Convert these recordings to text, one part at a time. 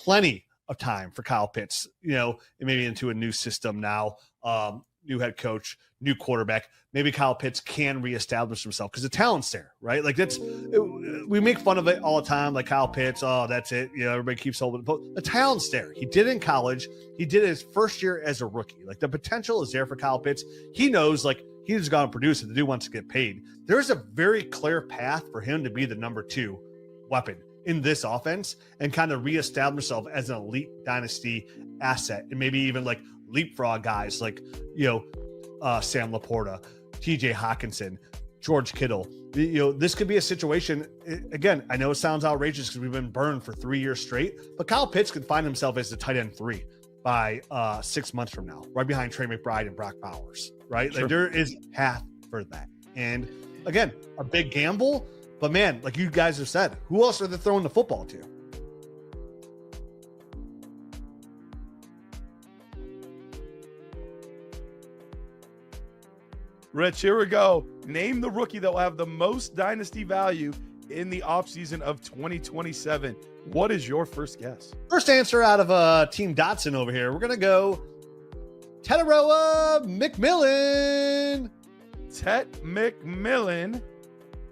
plenty of time for Kyle Pitts, maybe into a new system now, new head coach, new quarterback. Maybe Kyle Pitts can reestablish himself because the talent's there, right? Like we make fun of it all the time. Like Kyle Pitts, oh, that's it. Everybody keeps holding, but the talent's there. He did it in college. He did it his first year as a rookie. Like the potential is there for Kyle Pitts. He knows, like, he's just going to produce it. The dude wants to get paid. There's a very clear path for him to be the number 2 weapon in this offense and kind of reestablish himself as an elite dynasty asset, and maybe even like leapfrog guys like, Sam Laporta, TJ Hawkinson, George Kittle. This could be a situation. Again, I know it sounds outrageous because we've been burned for 3 years straight, but Kyle Pitts could find himself as the tight end 3 by 6 months from now, right behind Trey McBride and Brock Bowers, right? Sure. Like there is path for that. And again, a big gamble, but man, like you guys have said, who else are they throwing the football to? Rich, here we go. Name the rookie that will have the most dynasty value in the offseason of 2027. What is your first guess? First answer out of Team Dotson over here. We're going to go Teteroa McMillan. Tet McMillan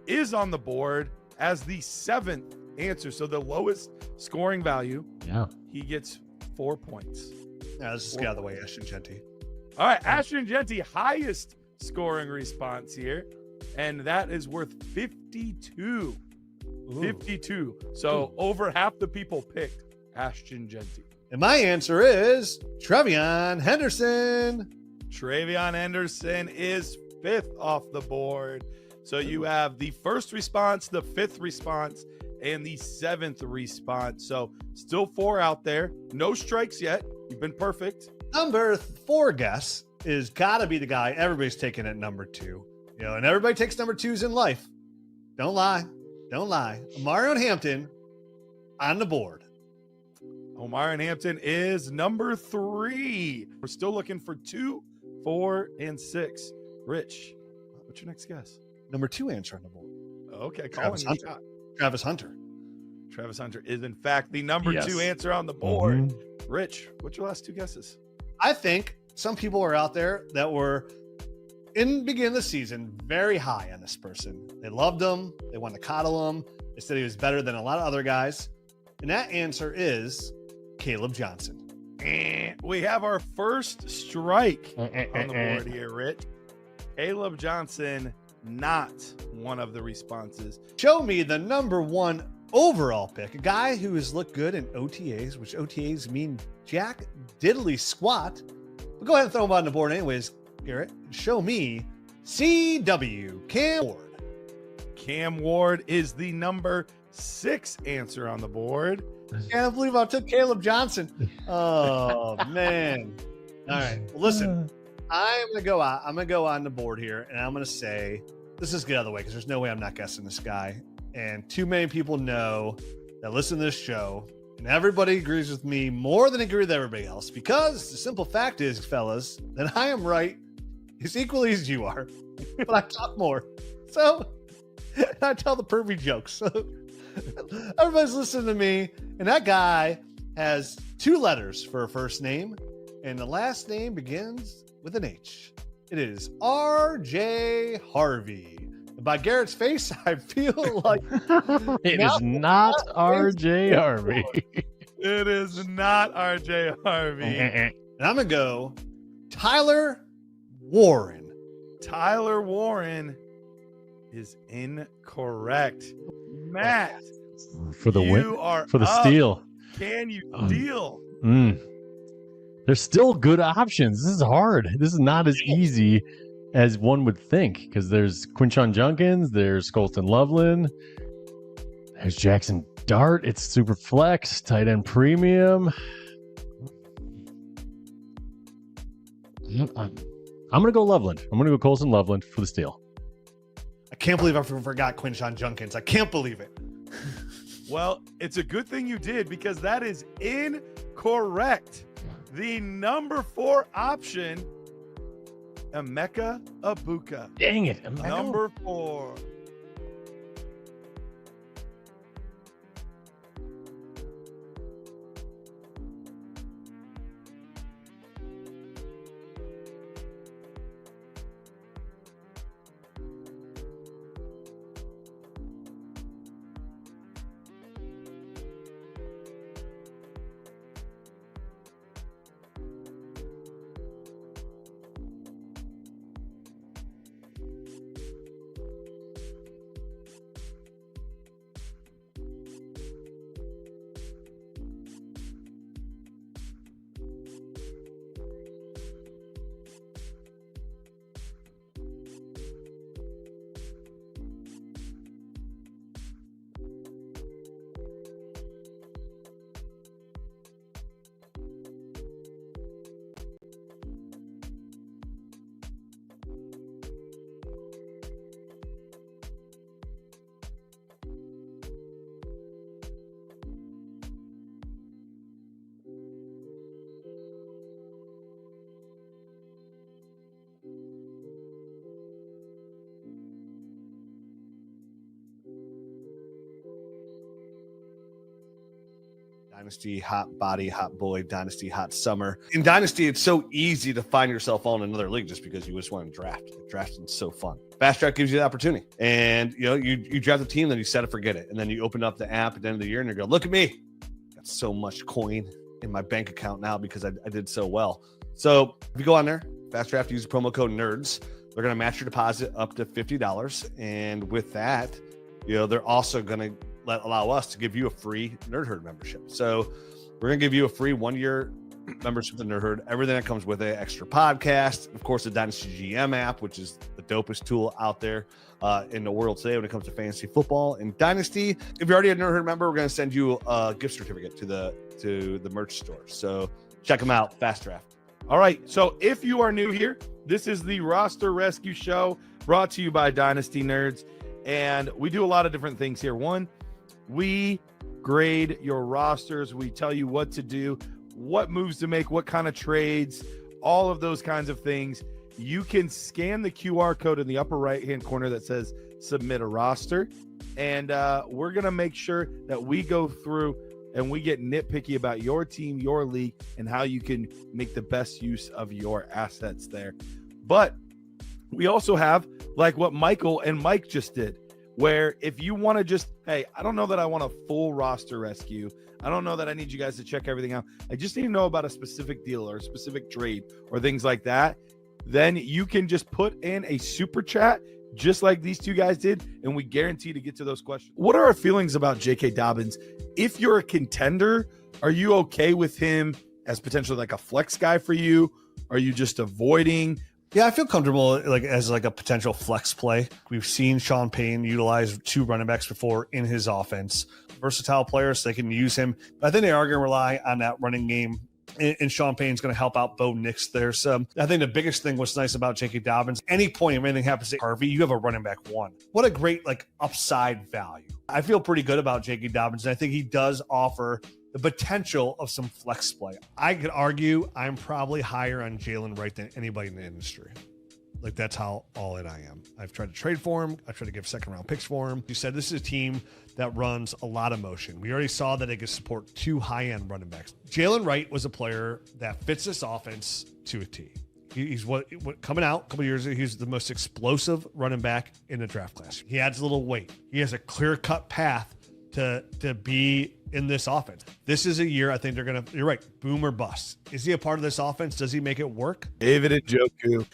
is on the board as the 7th answer. So the lowest scoring value. Yeah. He gets 4 points. Yeah, let's just get out of the way, Ashton Genty. All right, Ashton Genty, highest scoring response here, and that is worth 52. Ooh. 52. So over half the people picked Ashton Genty. And my answer is Trevion Henderson. Trevion Henderson is 5th off the board. So you have the first response, the 5th response, and the 7th response. So still 4 out there. No strikes yet. You've been perfect. Number 4 guess is got to be the guy everybody's taking at number 2. And everybody takes number 2s in life. Don't lie. Omarion Hampton on the board. Omarion Hampton is number 3. We're still looking for 2, 4, and 6. Rich, what's your next guess? Number 2 answer on the board. Okay, Travis Hunter. Travis Hunter is, in fact, the number 2 answer on the board. Mm-hmm. Rich, what's your last 2 guesses? I think some people are out there that were, in the beginning of the season, very high on this person. They loved him. They wanted to coddle him. They said he was better than a lot of other guys. And that answer is Caleb Johnson. We have our first strike on the board here, Rich. Caleb Johnson, not one of the responses. Show me the number 1 overall pick, a guy who has looked good in OTAs, which OTAs mean jack diddly squat. But go ahead and throw him on the board anyways, Garrett. Show me CW Cam Ward. Cam Ward is the number 6 answer on the board. Can't believe I took Caleb Johnson. Oh man. All right. Well, listen, I'm gonna go out. I'm gonna go on the board here, and I'm gonna say, let's just get out of the way because there's no way I'm not guessing this guy. And too many people know that listen to this show, and everybody agrees with me more than agree with everybody else. Because the simple fact is, fellas, that I am right as equally as you are, but I talk more. So I tell the pervy jokes. So everybody's listening to me, and that guy has 2 letters for a first name, and the last name begins with an H. It is R.J. Harvey. And by Garrett's face, I feel like it is not R.J. Harvey. It is not R.J. Harvey. And I'm going to go Tyler Warren. Tyler Warren is incorrect. Matt, for the win, for the steal. Can you steal? There's still good options. This is hard. This is not as easy as one would think because there's Quinshon Judkins, there's Colston Loveland, there's Jackson Dart. It's super flex, tight end premium. I'm going to go Loveland. I'm going to go Colston Loveland for the steal. I can't believe I forgot Quinshon Judkins. I can't believe it. Well, it's a good thing you did because that is incorrect. The number 4 option, Emeka Egbuka. Dang it. Number 4. Dynasty, hot body, hot boy, Dynasty, hot summer. In Dynasty, it's so easy to find yourself on another league just because you just want to draft. Drafting is so fun. Fast Draft gives you the opportunity. And, you draft a team, then you set it, forget it. And then you open up the app at the end of the year and you go, look at me. Got so much coin in my bank account now because I did so well. So if you go on there, Fast Draft, use the promo code NERDS. They're going to match your deposit up to $50. And with that, they're also going to allow us to give you a free Nerd Herd membership. So we're going to give you a free 1-year membership to Nerd Herd, everything that comes with it, extra podcast, of course, the Dynasty GM app, which is the dopest tool out there in the world today when it comes to fantasy football and Dynasty. If you're already a Nerd Herd member, we're going to send you a gift certificate to the merch store. So check them out. Fast Draft. All right. So if you are new here, this is the Roster Rescue Show brought to you by Dynasty Nerds. And we do a lot of different things here. One, we grade your rosters. We tell you what to do, what moves to make, what kind of trades, all of those kinds of things. You can scan the QR code in the upper right-hand corner that says submit a roster. And we're going to make sure that we go through and we get nitpicky about your team, your league, and how you can make the best use of your assets there. But we also have like what Michael and Mike just did, where if you want to just, hey, I don't know that I want a full roster rescue. I don't know that I need you guys to check everything out. I just need to know about a specific deal or a specific trade or things like that. Then you can just put in a super chat just like these two guys did, and we guarantee to get to those questions. What are our feelings about J.K. Dobbins? If you're a contender, are you okay with him as potentially like a flex guy for you? Are you just avoiding? Yeah, I feel comfortable as a potential flex play. We've seen Sean Payton utilize 2 running backs before in his offense. Versatile players, so they can use him. But I think they are going to rely on that running game. And Sean Payton's going to help out Bo Nix there. So I think the biggest thing what's nice about J.K. Dobbins, any point if anything happens to Harvey, you have a running back 1. What a great upside value. I feel pretty good about J.K. Dobbins, and I think he does offer the potential of some flex play. I could argue I'm probably higher on Jalen Wright than anybody in the industry. That's how all in I am. I've tried to trade for him. I've tried to give 2nd-round picks for him. You said this is a team that runs a lot of motion. We already saw that it could support 2 high-end running backs. Jalen Wright was a player that fits this offense to a T. He's what coming out a couple of years ago, he's the most explosive running back in the draft class. He adds a little weight. He has a clear-cut path to be in this offense. This is a year I think you're right, boom or bust. Is he a part of this offense? Does he make it work? David Njoku.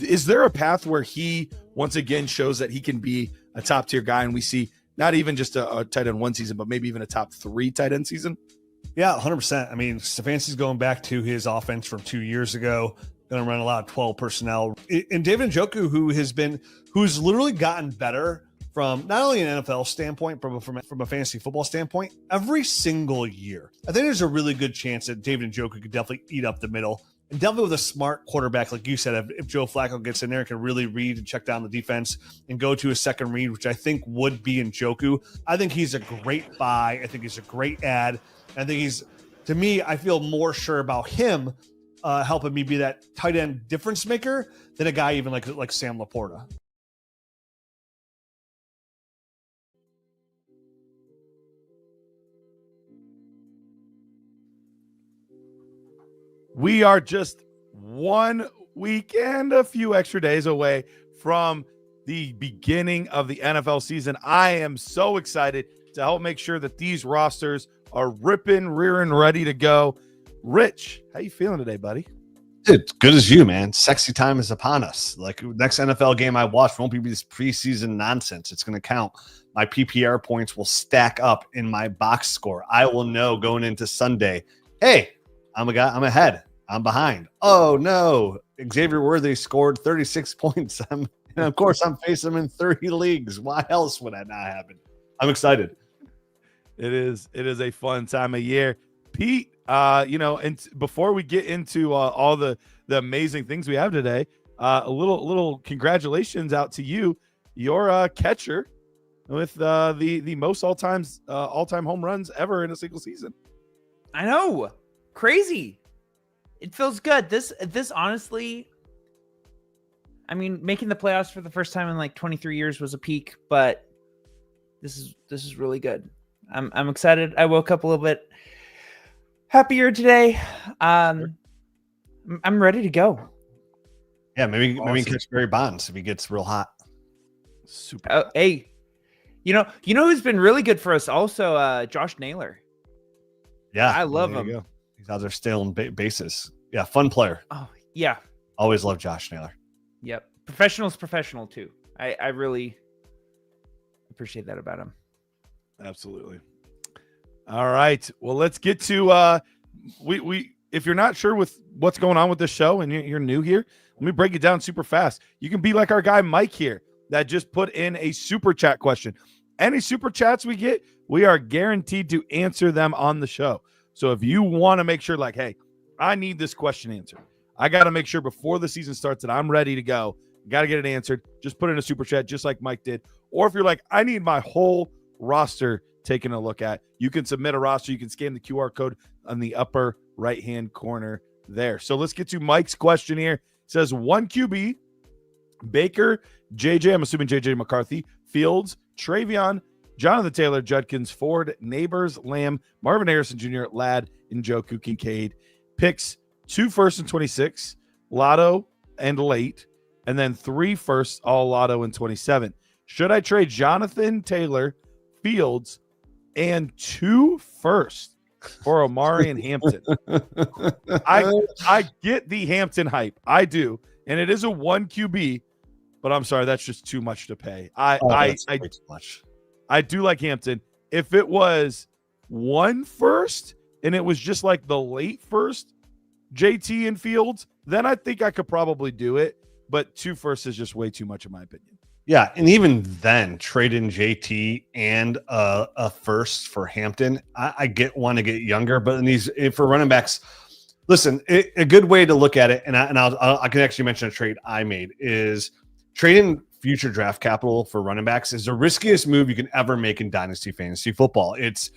Is there a path where he once again shows that he can be a top tier guy and we see not even just a tight end 1 season, but maybe even a top 3 tight end season? Yeah, 100%. I mean, Stefanski's going back to his offense from 2 years ago, going to run a lot of 12 personnel. And David Njoku, who's literally gotten better from not only an NFL standpoint, but from a fantasy football standpoint, every single year. I think there's a really good chance that David Njoku could definitely eat up the middle. And definitely with a smart quarterback, like you said, if Joe Flacco gets in there and can really read and check down the defense and go to a second read, which I think would be Njoku, I think he's a great buy. I think he's a great add. I think to me, I feel more sure about him helping me be that tight end difference maker than a guy even like Sam Laporta. We are just 1 week and a few extra days away from the beginning of the NFL season. I am so excited to help make sure that these rosters are ripping, rearing, ready to go. Rich, how you feeling today, buddy? Dude, good as you, man. Sexy time is upon us. Next NFL game I watch won't be this preseason nonsense. It's going to count. My PPR points will stack up in my box score. I will know going into Sunday, hey, I'm ahead. I'm behind. Oh no, Xavier Worthy scored 36 points. And of course I'm facing him in 30 leagues. Why else would that not happen? I'm excited. It is a fun time of year. Pete, and before we get into all the amazing things we have today, a little congratulations out to you. You're a catcher with the most all-time home runs ever in a single season. I know. Crazy. It feels good. This honestly, I mean, making the playoffs for the first time in 23 years was a peak, but this is really good. I'm excited. I woke up a little bit happier today. I'm ready to go. Yeah, maybe we Awesome. can catch Barry Bonds if he gets real hot. Super. Hey, you know who's been really good for us also? Josh Naylor. Yeah, I love There you him. go. he's out there stealing bases. Yeah, fun player. Oh yeah, Always love Josh Naylor. yep. Professional's professional too. I really appreciate that about him. Absolutely. All right. Well, let's get to we if you're not sure with what's going on with this show and you're new here, let me break it down super fast. You can be like our guy Mike here that just put in a super chat question. Any super chats we get, we are guaranteed to answer them on the show. So if you want to make sure, like, hey, I need this question answered, I got to make sure before the season starts that I'm ready to go. Got to get it answered. Just put in a super chat, just like Mike did. Or if you're like, I need my whole roster taking a look at, you can submit a roster. You can scan the QR code on the upper right-hand corner there. So let's get to Mike's question here. It says 1 QB, Baker, JJ, I'm assuming JJ McCarthy, Fields, Travion, Jonathan Taylor, Judkins, Ford, Neighbors, Lamb, Marvin Harrison Jr., Ladd, and Njoku Kincaid. Picks 2 firsts and 26, lotto and late, and then 3 firsts, all lotto in 27. Should I trade Jonathan Taylor, Fields, and 2 firsts for Amari and Hampton? I get the Hampton hype. I do. And it is a 1 QB, but I'm sorry, that's just too much to pay. That's way too much. I do like Hampton. If it was 1 first and it was just like the late first, JT and Fields, then I think I could probably do it. But 2 firsts is just way too much in my opinion. Yeah, and even then, trade in JT and a first for Hampton. I want to get younger, but in these for running backs, listen, a good way to look at it, and I can actually mention a trade I made is trading future draft capital for running backs is the riskiest move you can ever make in dynasty fantasy football. It's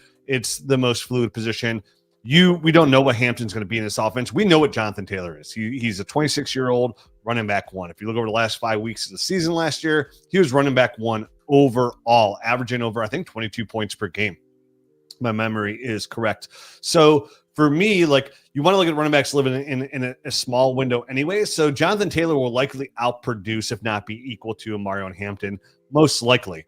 the most fluid position. We don't know what Hampton's going to be in this offense. We know what Jonathan Taylor is. He's a 26-year-old running back 1. If you look over the last 5 weeks of the season last year, he was running back 1 overall, averaging over, I think, 22 points per game. My memory is correct. So for me, like, you want to look at running backs living in a small window anyway. So Jonathan Taylor will likely outproduce, if not be equal to Mario and Hampton, most likely.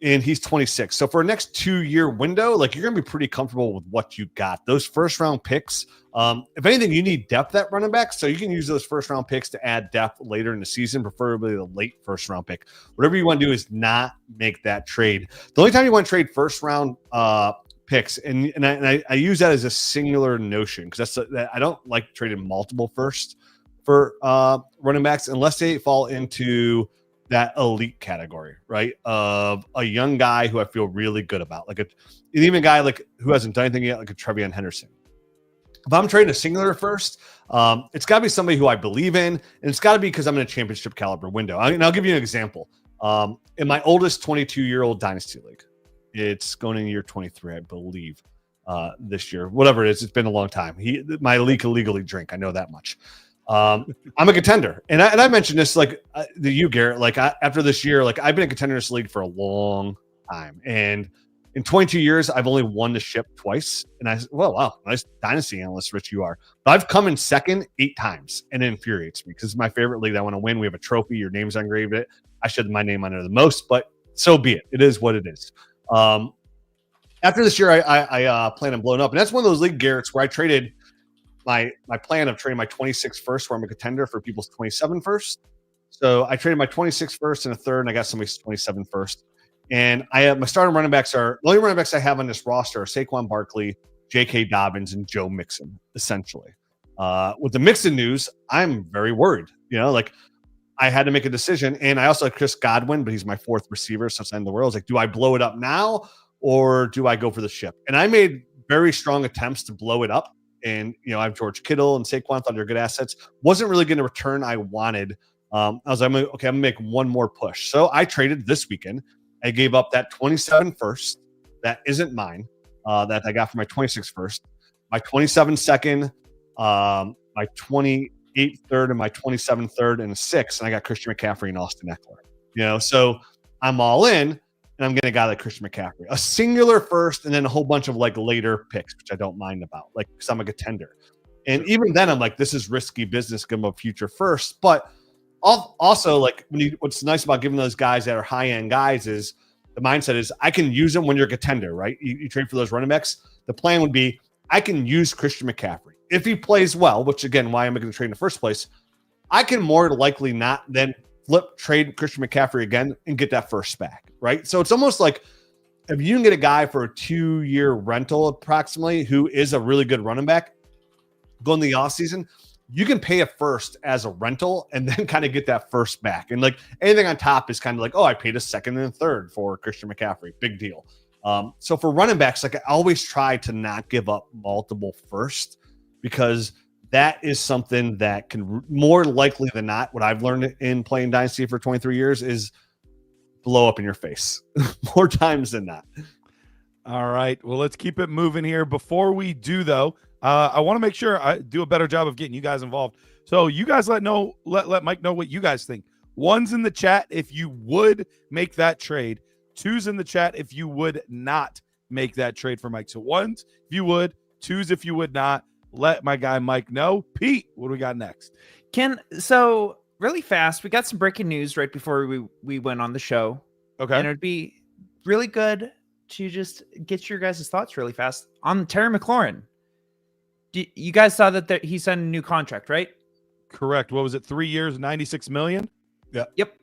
And he's 26. So for a next 2-year window, like, you're going to be pretty comfortable with what you got. Those first round picks, if anything, you need depth at running back. So you can use those first round picks to add depth later in the season, preferably the late first round pick. Whatever you want to do is not make that trade. The only time you want to trade first round picks, and I use that as a singular notion, because I don't like trading multiple firsts for running backs unless they fall into that elite category, right? Of a young guy who I feel really good about, even a guy like who hasn't done anything yet, like a Trevion Henderson. If I'm trading a singular first, it's got to be somebody who I believe in, and it's got to be because I'm in a championship caliber window. And I'll give you an example. In my oldest 22-year-old dynasty league, it's going in year 23, I believe, this year. Whatever it is, it's been a long time. My league can legally drink. I know that much. I'm a contender, and I mentioned this you, Garrett. After this year, I've been a contender in this league for a long time, and in 22 years, I've only won the ship twice. And I said, well, wow, nice dynasty analyst, Rich, you are. But I've come in second 8 times, and it infuriates me because it's my favorite league. I want to win. We have a trophy. Your name's engraved it. I should have my name on there the most, but so be it. It is what it is. After this year, I plan on blowing up, and that's one of those league Garretts where I traded my plan of trading my 26 first, where I'm a contender, for people's 27 first. So I traded my 26 first and a third, and I got somebody's 27 first. And I have my starting running backs the only running backs I have on this roster are Saquon Barkley, J.K. Dobbins, and Joe Mixon, essentially. With the Mixon news, I'm very worried. I had to make a decision, and I also have Chris Godwin, but he's my 4th receiver since the end of the world. I was like, do I blow it up now, or do I go for the ship? And I made very strong attempts to blow it up. And, I have George Kittle and Saquon, thought they're good assets. Wasn't really getting a return I wanted. I was like, okay, I'm going to make one more push. So I traded this weekend. I gave up that 27 first. That isn't mine. That I got for my 26 first, my 27 second, my 28 third, and my 27 third and a 6. And I got Christian McCaffrey and Austin Eckler. So I'm all in. and I'm getting a guy like Christian McCaffrey, a singular first, and then a whole bunch of like later picks, which I don't mind about, like because I'm a contender. And even then, I'm like, this is risky business, give them a future first. But also, like, what's nice about giving those guys that are high end guys is the mindset is I can use them when you're a contender, right? You trade for those running backs. The plan would be I can use Christian McCaffrey if he plays well, which again, why am I going to trade in the first place? I can more likely not then trade Christian McCaffrey again and get that first back, right? So it's almost like if you can get a guy for a 2-year rental approximately who is a really good running back, go in the offseason, you can pay a first as a rental and then kind of get that first back. And like anything on top is kind of like, oh, I paid a second and a third for Christian McCaffrey. Big deal. So for running backs, like I always try to not give up multiple first because that is something that can more likely than not, what I've learned in playing Dynasty for 23 years is blow up in your face more times than not. All right. Well, let's keep it moving here. Before we do, though, I want to make sure I do a better job of getting you guys involved. So you guys let Mike know what you guys think. 1's in the chat if you would make that trade. 2's in the chat if you would not make that trade for Mike. So 1's if you would, 2's if you would not. Let my guy Mike know. Pete, what do we got next? So really fast, we got some breaking news right before we went on the show. Okay. And it would be really good to just get your guys' thoughts really fast on Terry McLaurin. You guys saw that he signed a new contract, right? Correct. What was it? 3 years, $96 million? Yeah. Yep.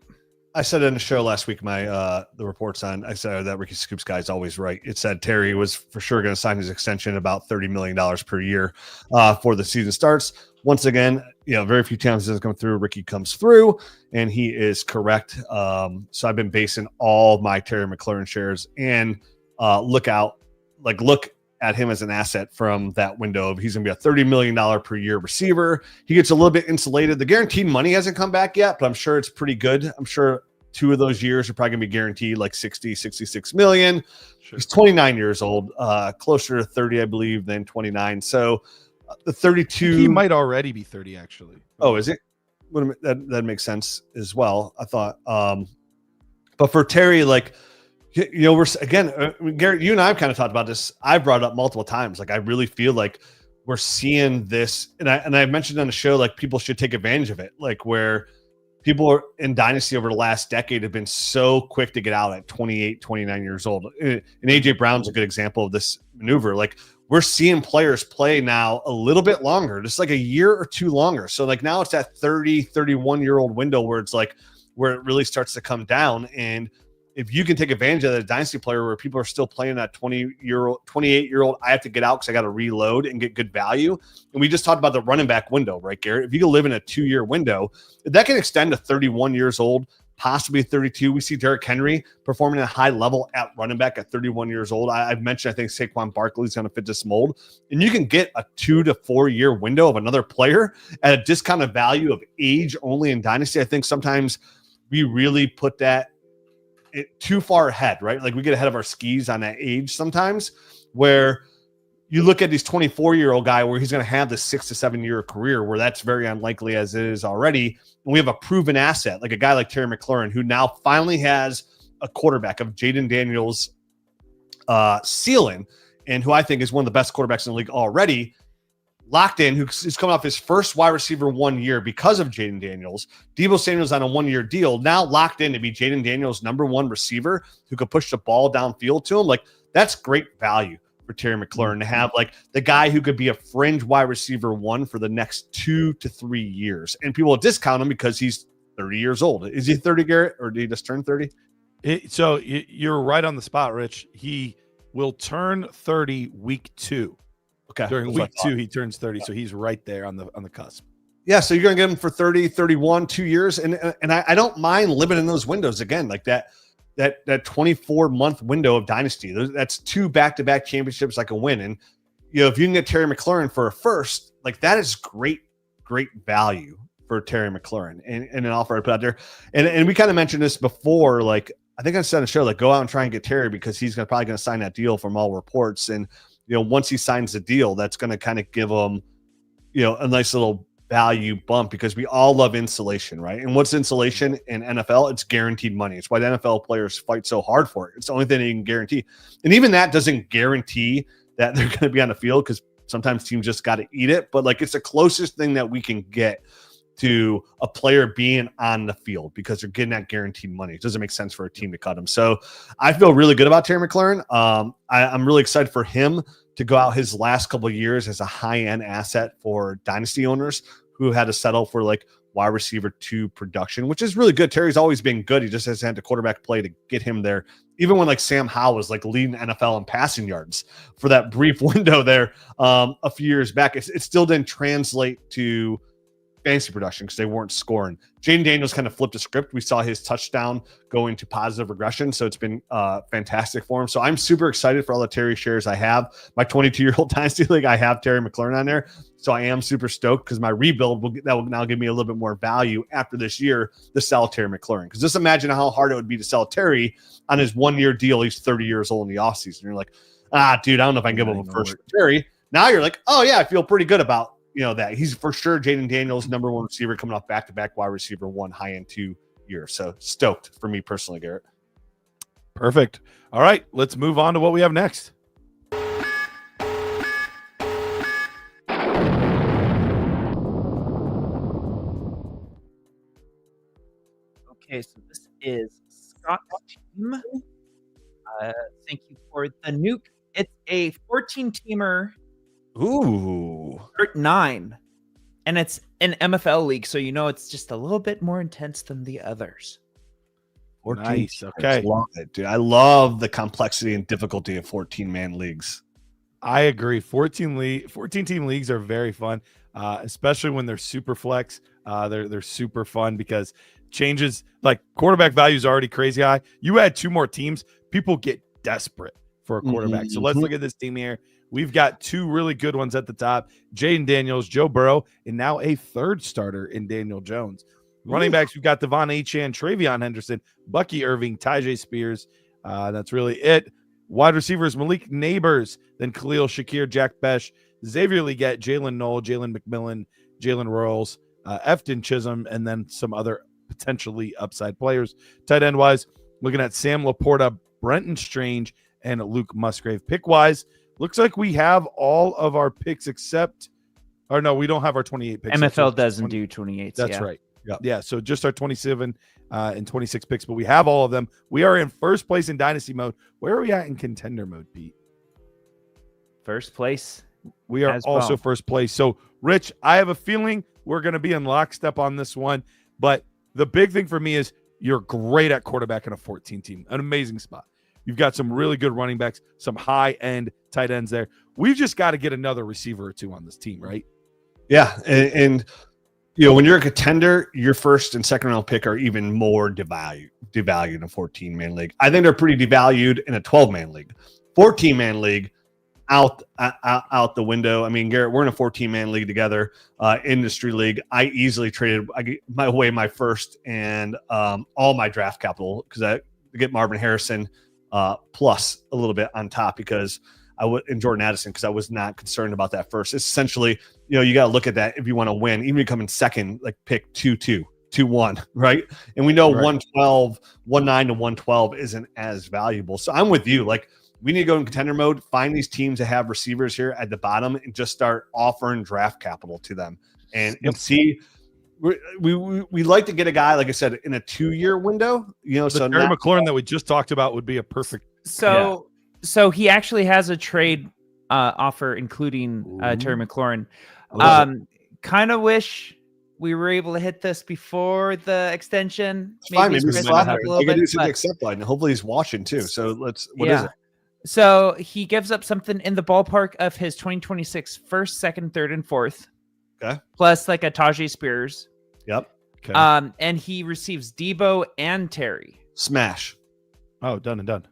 I said in the show last week, the reports on, I said that Ricky Scoops guy is always right. It said Terry was for sure going to sign his extension about $30 million per year for the season starts. Once again, very few times it doesn't come through. Ricky comes through and he is correct. So I've been basing all my Terry McLaurin shares and look at him as an asset from that window of he's going to be a $30 million per year receiver. He gets a little bit insulated. The guaranteed money hasn't come back yet, but I'm sure it's pretty good. I'm sure 2 of those years are probably going to be guaranteed like 60, 66 million. Sure. He's 29 years old, closer to 30, I believe, than 29. So the 32. He might already be 30, actually. Oh, is it? That makes sense as well. I thought, but for Terry, like, we're again, Garrett, you and I have kind of talked about this. I've brought it up multiple times. Like, I really feel like we're seeing this, and I mentioned on the show, like people should take advantage of it. Like where people are in Dynasty over the last decade have been so quick to get out at 28, 29 years old. And AJ Brown's a good example of this maneuver. Like we're seeing players play now a little bit longer, just like a year or 2 longer. So like now it's that 30, 31-year-old window where it's like where it really starts to come down. And if you can take advantage of the Dynasty player where people are still playing that 28-year-old, I have to get out because I got to reload and get good value. And we just talked about the running back window, right, Garrett? If you can live in a 2-year window, that can extend to 31 years old, possibly 32. We see Derrick Henry performing at a high level at running back at 31 years old. I've mentioned, I think Saquon Barkley is going to fit this mold. And you can get a 2 to 4 year window of another player at a discounted value of age only in Dynasty. I think sometimes we really put that too far ahead, right? Like we get ahead of our skis on that age sometimes, where you look at these 24-year-old guy where he's going to have this 6 to 7 year career where that's very unlikely as it is already. And we have a proven asset, like a guy like Terry McLaurin, who now finally has a quarterback of Jaden Daniels ceiling, and who I think is one of the best quarterbacks in the league already, locked in, who's coming off his first wide receiver 1 year because of Jaden Daniels. Deebo Samuel's on a 1-year deal, now locked in to be Jaden Daniels' number 1 receiver who could push the ball downfield to him. Like that's great value for Terry McLaurin to have, like the guy who could be a fringe wide receiver 1 for the next 2 to 3 years. And people will discount him because he's 30 years old. Is he 30, Garrett, or did he just turn 30? So you're right on the spot, Rich. He will turn 30 week 2. Okay. During week 2, he turns 30, so he's right there on the cusp. Yeah, so you're going to get him for 30, 31, 2 years. And I don't mind living in those windows again, like that 24-month window of Dynasty. That's 2 back-to-back championships I can win. And, if you can get Terry McLaurin for a first, like that is great value for Terry McLaurin and an offer I put out there. And we kind of mentioned this before, like I think I said on the show, like go out and try and get Terry because he's probably going to sign that deal from all reports. And, once he signs the deal, that's going to kind of give him, a nice little value bump because we all love insulation, right? And what's insulation in NFL? It's guaranteed money. It's why the NFL players fight so hard for it. It's the only thing they can guarantee. And even that doesn't guarantee that they're going to be on the field because sometimes teams just got to eat it. But like it's the closest thing that we can get to a player being on the field because they're getting that guaranteed money. It doesn't make sense for a team to cut him. So I feel really good about Terry McLaurin. I'm really excited for him to go out his last couple of years as a high-end asset for dynasty owners who had to settle for like wide receiver 2 production, which is really good. Terry's always been good. He just hasn't had the quarterback play to get him there. Even when like Sam Howell was like leading NFL in passing yards for that brief window there a few years back, it still didn't translate to fantasy production because they weren't scoring. Jaden Daniels kind of flipped the script. We saw his touchdown go into positive regression, so it's been fantastic for him. So I'm super excited for all the Terry shares I have. My 22-year-old Dynasty League, I have Terry McLaurin on there, so I am super stoked because my rebuild will now give me a little bit more value after this year to sell Terry McLaurin. Because just imagine how hard it would be to sell Terry on his 1-year deal. He's 30 years old in the offseason. You're like, dude, I don't know if I can give him a first for Terry. Now you're like, oh yeah, I feel pretty good about that he's for sure Jaden Daniels, number 1 receiver coming off back-to-back wide receiver 1 high-end 2 year. So stoked for me personally, Garrett. Perfect. All right, let's move on to what we have next. Okay, so this is Scott's team. Thank you for the nuke. It's a 14-teamer. Ooh. 9. And it's an MFL league, so it's just a little bit more intense than the others. Nice. Okay. I love it, dude. I love the complexity and difficulty of 14-man leagues. I agree. 14-team leagues are very fun, especially when they're super flex. They're super fun because changes like quarterback value is already crazy high. You add 2 more teams, people get desperate for a quarterback. So let's look at this team here. We've got 2 really good ones at the top, Jaden Daniels, Joe Burrow, and now a 3rd starter in Daniel Jones. Running backs, we've got Devon Achane, Travion Henderson, Bucky Irving, Tyjae Spears. That's really it. Wide receivers, Malik Neighbors, then Khalil Shakir, Jack Besh, Xavier Legette, Jalen Knoll, Jalen McMillan, Jalen Royals, Efton Chisholm, and then some other potentially upside players. Tight end wise, looking at Sam Laporta, Brenton Strange, and Luke Musgrave. Pick wise, looks like we have all of our picks except, or no, we don't have our 28 picks. MFL doesn't do 28. That's right. Yeah. So just our 27 and 26 picks, but we have all of them. We are in first place in dynasty mode. Where are we at in contender mode, Pete? First place. We are also first place. So, Rich, I have a feeling we're going to be in lockstep on this one. But the big thing for me is you're great at quarterback in a 14 team. An amazing spot. You've got some really good running backs, some high-end tight ends there. We've just got to get another receiver or 2 on this team, right? Yeah, and when you're a contender, your first and second round pick are even more devalued in a 14-man league. I think they're pretty devalued in a 12-man league. 14-man league, out the window. I mean, Garrett, we're in a 14-man league together, industry league. I easily traded my first and all my draft capital because I get Marvin Harrison plus a little bit on top because in Jordan Addison because I was not concerned about that first. It's essentially, you got to look at that if you want to win. Even if you come in second, like pick 2-2, 2-1, right? And we know 112, 19 to 112 isn't as valuable. So I'm with you. Like we need to go in contender mode, find these teams that have receivers here at the bottom and just start offering draft capital to them and see. We like to get a guy, like I said, in a 2-year window, So Terry McLaurin that we just talked about would be a perfect. So he actually has a trade offer, including Terry McLaurin. Kind of wish we were able to hit this before the extension. Maybe the accept button. Hopefully he's watching too. So what is it? So he gives up something in the ballpark of his 2026 first, second, third, and fourth. Okay. Plus like a Tyjae Spears. Yep. Okay. And he receives Debo and Terry. Smash. Oh, done and done.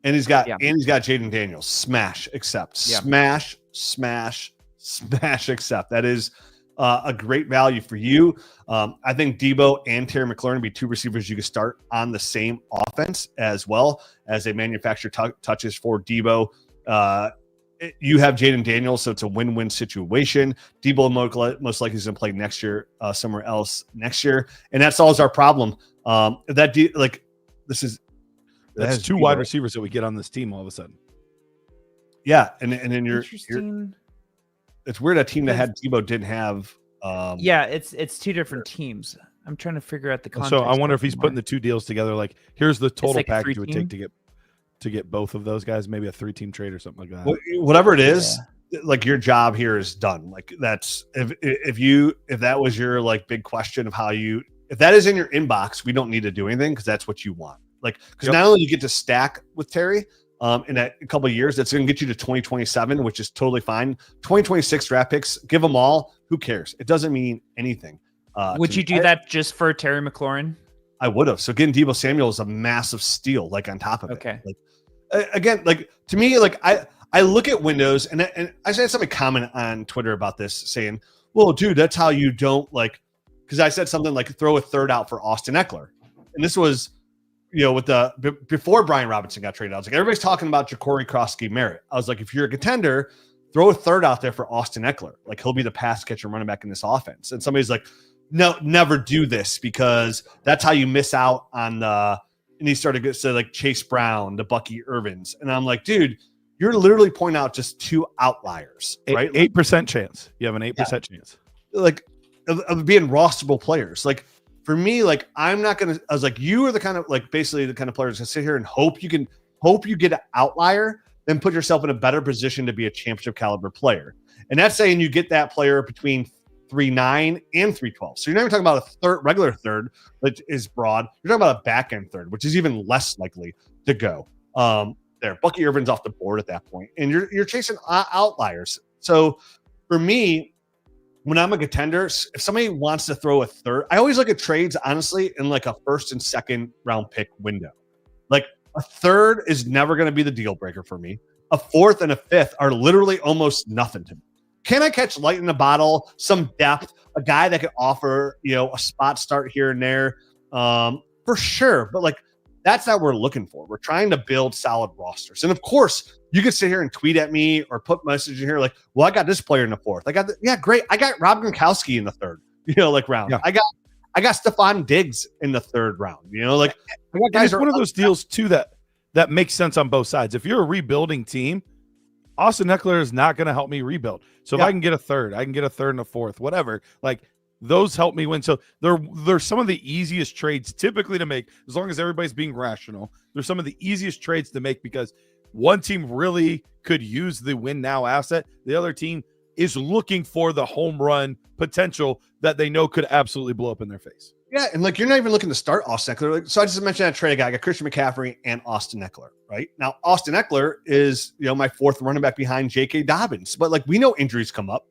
And he's got Jaden Daniels. Smash, accept. Yeah. Smash, accept. That is a great value for you. I think Debo and Terry McLaurin would be 2 receivers you could start on the same offense as well as they manufacture touches for Debo. you have Jaden Daniels, so it's a win-win situation. Debo most likely is going to play next year, somewhere else next year, and that solves our problem. That's two wide receivers that we get on this team all of a sudden. Yeah, and then you're it's weird a team that had Debo didn't have. It's two different teams. I'm trying to figure out the context. So I wonder if he's putting the two deals together. Like, here's the total like package it would take to get both of those guys, maybe a 3-team trade or something like that. Whatever it is, like your job here is done. Like that's if that was your like big question of how if that is in your inbox, we don't need to do anything because that's what you want. Like because not only you get to stack with Terry in a couple of years, that's going to get you to 2027, which is totally fine. 2026 draft picks, give them all. Who cares? It doesn't mean anything. Would you do that just for Terry McLaurin? I would have. So getting Debo Samuel is a massive steal, like on top of it. Okay. Like, again, like to me, like I look at windows and I said something comment on Twitter about this saying, well, dude, that's how you don't like, because I said something like throw a third out for Austin Eckler. And this was, with before Brian Robinson got traded. I was like, everybody's talking about Cory Merritt. I was like, if you're a contender, throw a third out there for Austin Eckler. Like he'll be the pass catcher running back in this offense. And somebody's like, no, never do this because that's how you miss out on and he started to say like Chase Brown, the Bucky Irvins. And I'm like, dude, you're literally pointing out just two outliers, right? 8% chance. You have an 8% chance. Like of being rosterable players. Like for me, like I'm not going to, I was like, you are the kind of like basically the kind of players that sit here and hope you get an outlier, then put yourself in a better position to be a championship caliber player. And that's saying you get that player between 3.9 and 3.12. So you're not even talking about a regular third that is broad. You're talking about a back end third, which is even less likely to go there. Bucky Irvin's off the board at that point, and you're chasing outliers. So for me, when I'm a contender, if somebody wants to throw a third, I always look at trades honestly in like a first and second round pick window. Like a third is never going to be the deal breaker for me. A fourth and a fifth are literally almost nothing to me. Can I catch light in the bottle, some depth, a guy that could offer, a spot start here and there? For sure. But like, that's not what we're looking for. We're trying to build solid rosters. And of course, you could sit here and tweet at me or put message in here like, well, I got this player in the fourth. Great. I got Rob Gronkowski in the third, round. Yeah. I got Stefan Diggs in the third round, I got guys. It's one of those deals too that makes sense on both sides. If you're a rebuilding team, Austin Eckler is not going to help me rebuild. So if I can get a third, I can get a third and a fourth, whatever. Like those help me win. So they're some of the easiest trades typically to make, as long as everybody's being rational. They're some of the easiest trades to make because one team really could use the win now asset. The other team is looking for the home run potential that they know could absolutely blow up in their face. Yeah, and like you're not even looking to start Austin Eckler. So I just mentioned that trade guy. I got Christian McCaffrey and Austin Eckler, right? Now, Austin Eckler is, my fourth running back behind J.K. Dobbins. But like we know injuries come up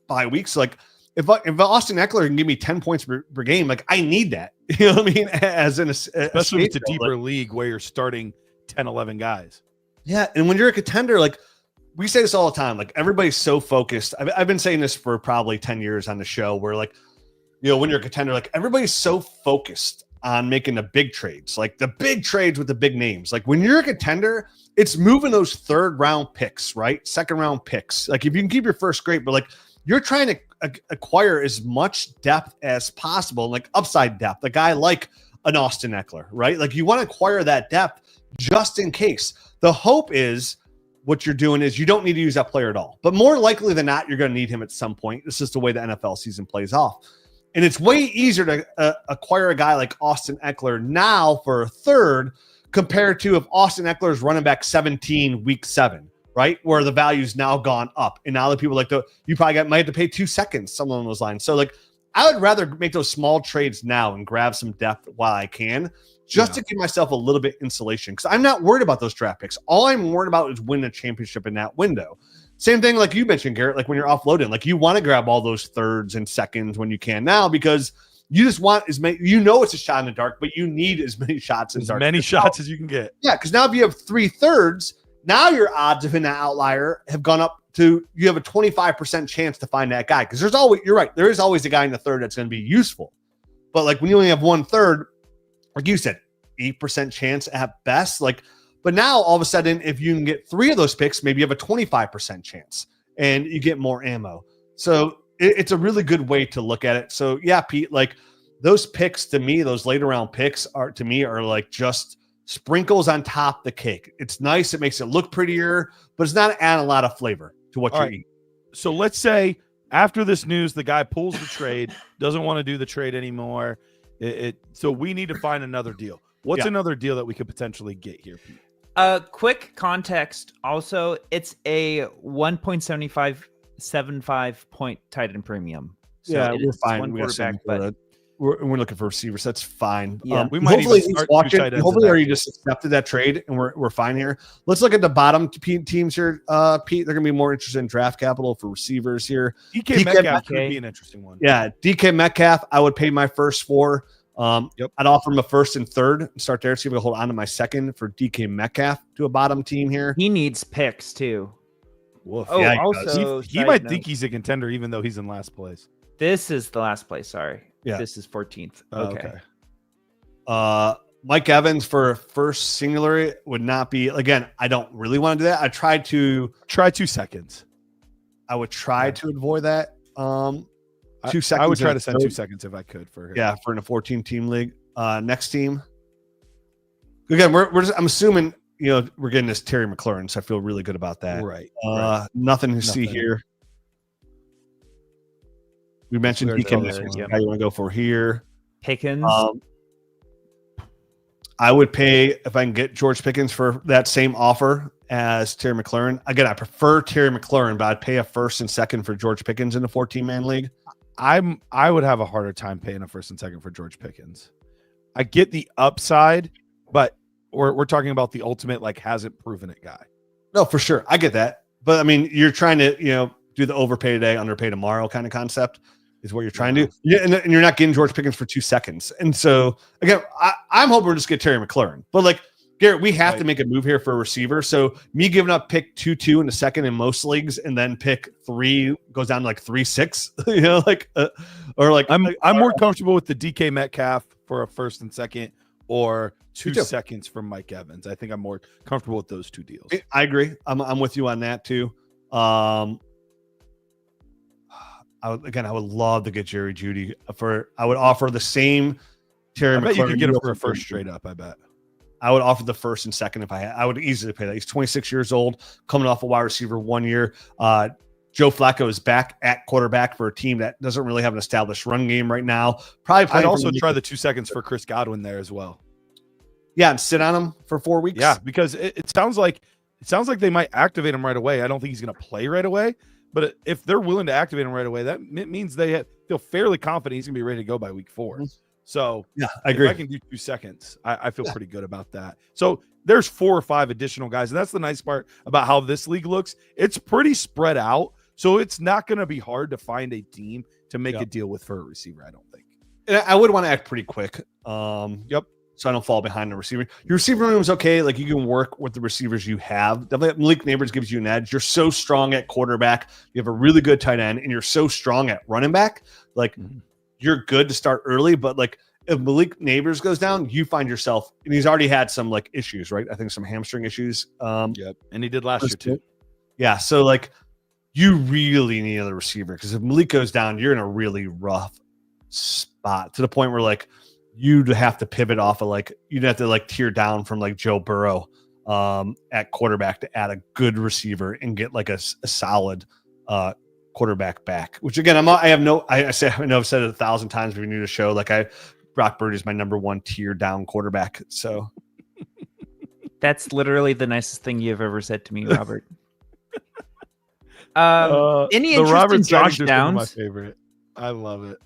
by weeks. Like if Austin Eckler can give me 10 points per game, like I need that. You know what I mean? As in especially if it's a deeper league where you're starting 10, 11 guys. Yeah, and when you're a contender, like we say this all the time, like everybody's so focused. I've been saying this for probably 10 years on the show where like, when you're a contender, like everybody's so focused on making the big trades, like the big trades with the big names. Like when you're a contender, it's moving those third round picks, right? Second round picks. Like if you can keep your first, great, but like you're trying to acquire as much depth as possible, like upside depth, a guy like an Austin Eckler, right? Like you want to acquire that depth just in case. The hope is what you're doing is you don't need to use that player at all, but more likely than not, you're going to need him at some point. This is the way the NFL season plays off. And it's way easier to acquire a guy like Austin Eckler now for a third compared to if Austin Eckler is running back 17 week 7, right? Where the value's now gone up. And now the people you probably might have to pay 2 seconds, something along those lines. So like, I would rather make those small trades now and grab some depth while I can, just to give myself a little bit insulation. Because I'm not worried about those draft picks. All I'm worried about is winning a championship in that window. Same thing like you mentioned, Garrett, like when you're offloading, like you want to grab all those thirds and seconds when you can now because you just want as many, it's a shot in the dark, but you need as many shots in the dark. As many shots as you can get. Yeah, because now if you have 3 thirds, now your odds of hitting that outlier have gone up to, you have a 25% chance to find that guy. Because you're right, there is always a guy in the third that's going to be useful. But like when you only have 1/3, like you said, 8% chance at best, like But now all of a sudden, if you can get 3 of those picks, maybe you have a 25% chance and you get more ammo. So it's a really good way to look at it. So yeah, Pete, like those picks to me, those later round picks are like just sprinkles on top the cake. It's nice. It makes it look prettier, but it's not adding a lot of flavor to what you eat. So let's say after this news, the guy pulls the trade, doesn't want to do the trade anymore. So we need to find another deal. What's another deal that we could potentially get here, Pete? Quick context. Also, it's a 1.75 point tight end premium. So we're fine. One quarterback, but we're looking for receivers. That's fine. Yeah, we might hopefully even he's start watching. 2 tight ends Hopefully, you just accepted that trade and we're fine here. Let's look at the bottom teams here, Pete. They're going to be more interested in draft capital for receivers here. DK Metcalf could be an interesting one. Yeah, DK Metcalf. I would pay my first 4. I'd offer him a first and third and start there. See if I can hold on to my second for DK Metcalf to a bottom team here. He needs picks too. Woof. Oh, yeah, also he might think he's a contender even though he's in last place. This is the last place. Sorry. Yeah. This is 14th. Okay. Mike Evans for first singular would not be, again, I don't really want to do that. I tried to try 2 seconds. I would try to avoid that. 2 seconds. I would try to send 2 seconds if I could for him. Yeah, for in a 14 team league. Next team. Again, I'm assuming, we're getting this Terry McLaurin, so I feel really good about that. Right. Nothing to see here. We mentioned DK Metcalf. How you want to go for here? Pickens. I would pay if I can get George Pickens for that same offer as Terry McLaurin. Again, I prefer Terry McLaurin, but I'd pay a first and second for George Pickens in a 14-man league. I would have a harder time paying a first and second for George Pickens. I get the upside, but we're talking about the ultimate hasn't proven it guy. No, for sure. I get that. But I mean, you're trying to, do the overpay today, underpay tomorrow kind of concept is what you're trying to do. Yeah, and you're not getting George Pickens for 2 seconds. And so again, I'm hoping we'll just get Terry McLaurin. But Garrett, we have to make a move here for a receiver. So me giving up pick 2-2 in the second in most leagues, and then pick 3 goes down to 3-6. I'm more comfortable with the DK Metcalf for a first and second, or 2 seconds from Mike Evans. I think I'm more comfortable with those 2 deals. I agree. I'm with you on that too. I would love to get Jerry Jeudy I would offer the same Terry McLaurin. I bet you could get him for a first straight up. I bet. I would offer the first and second if I had. I would easily pay that. He's 26 years old, coming off a wide receiver 1 year. Joe Flacco is back at quarterback for a team that doesn't really have an established run game right now. I'd also try the 2 seconds for Chris Godwin there as well. Yeah, and sit on him for 4 weeks. Yeah, because it sounds like they might activate him right away. I don't think he's going to play right away, but if they're willing to activate him right away, that means they feel fairly confident he's going to be ready to go by week 4. So yeah, I agree. If I can do 2 seconds, I feel pretty good about that. So there's 4 or 5 additional guys, and that's the nice part about how this league looks. It's pretty spread out, so it's not going to be hard to find a team to make a deal with for a receiver, I don't think. And I would want to act pretty quick. So I don't fall behind the receiver. Your receiver room is okay. You can work with the receivers you have. Definitely Malik Neighbors gives you an edge. You're so strong at quarterback. You have a really good tight end, and you're so strong at running back. You're good to start early, but if Malik Neighbors goes down, you find yourself, and he's already had some issues, right? I think some hamstring issues. And he did last year too. Yeah. So you really need another receiver, because if Malik goes down, you're in a really rough spot, to the point where you'd have to pivot off of you'd have to tear down from Joe Burrow at quarterback to add a good receiver and get a solid quarterback back, which again, I've said it 1,000 times if you're new to the show. Brock Purdy is my number 1 tier down quarterback. So that's literally the nicest thing you've ever said to me, Robert. Any interest in Josh Downs? My favorite. I love it.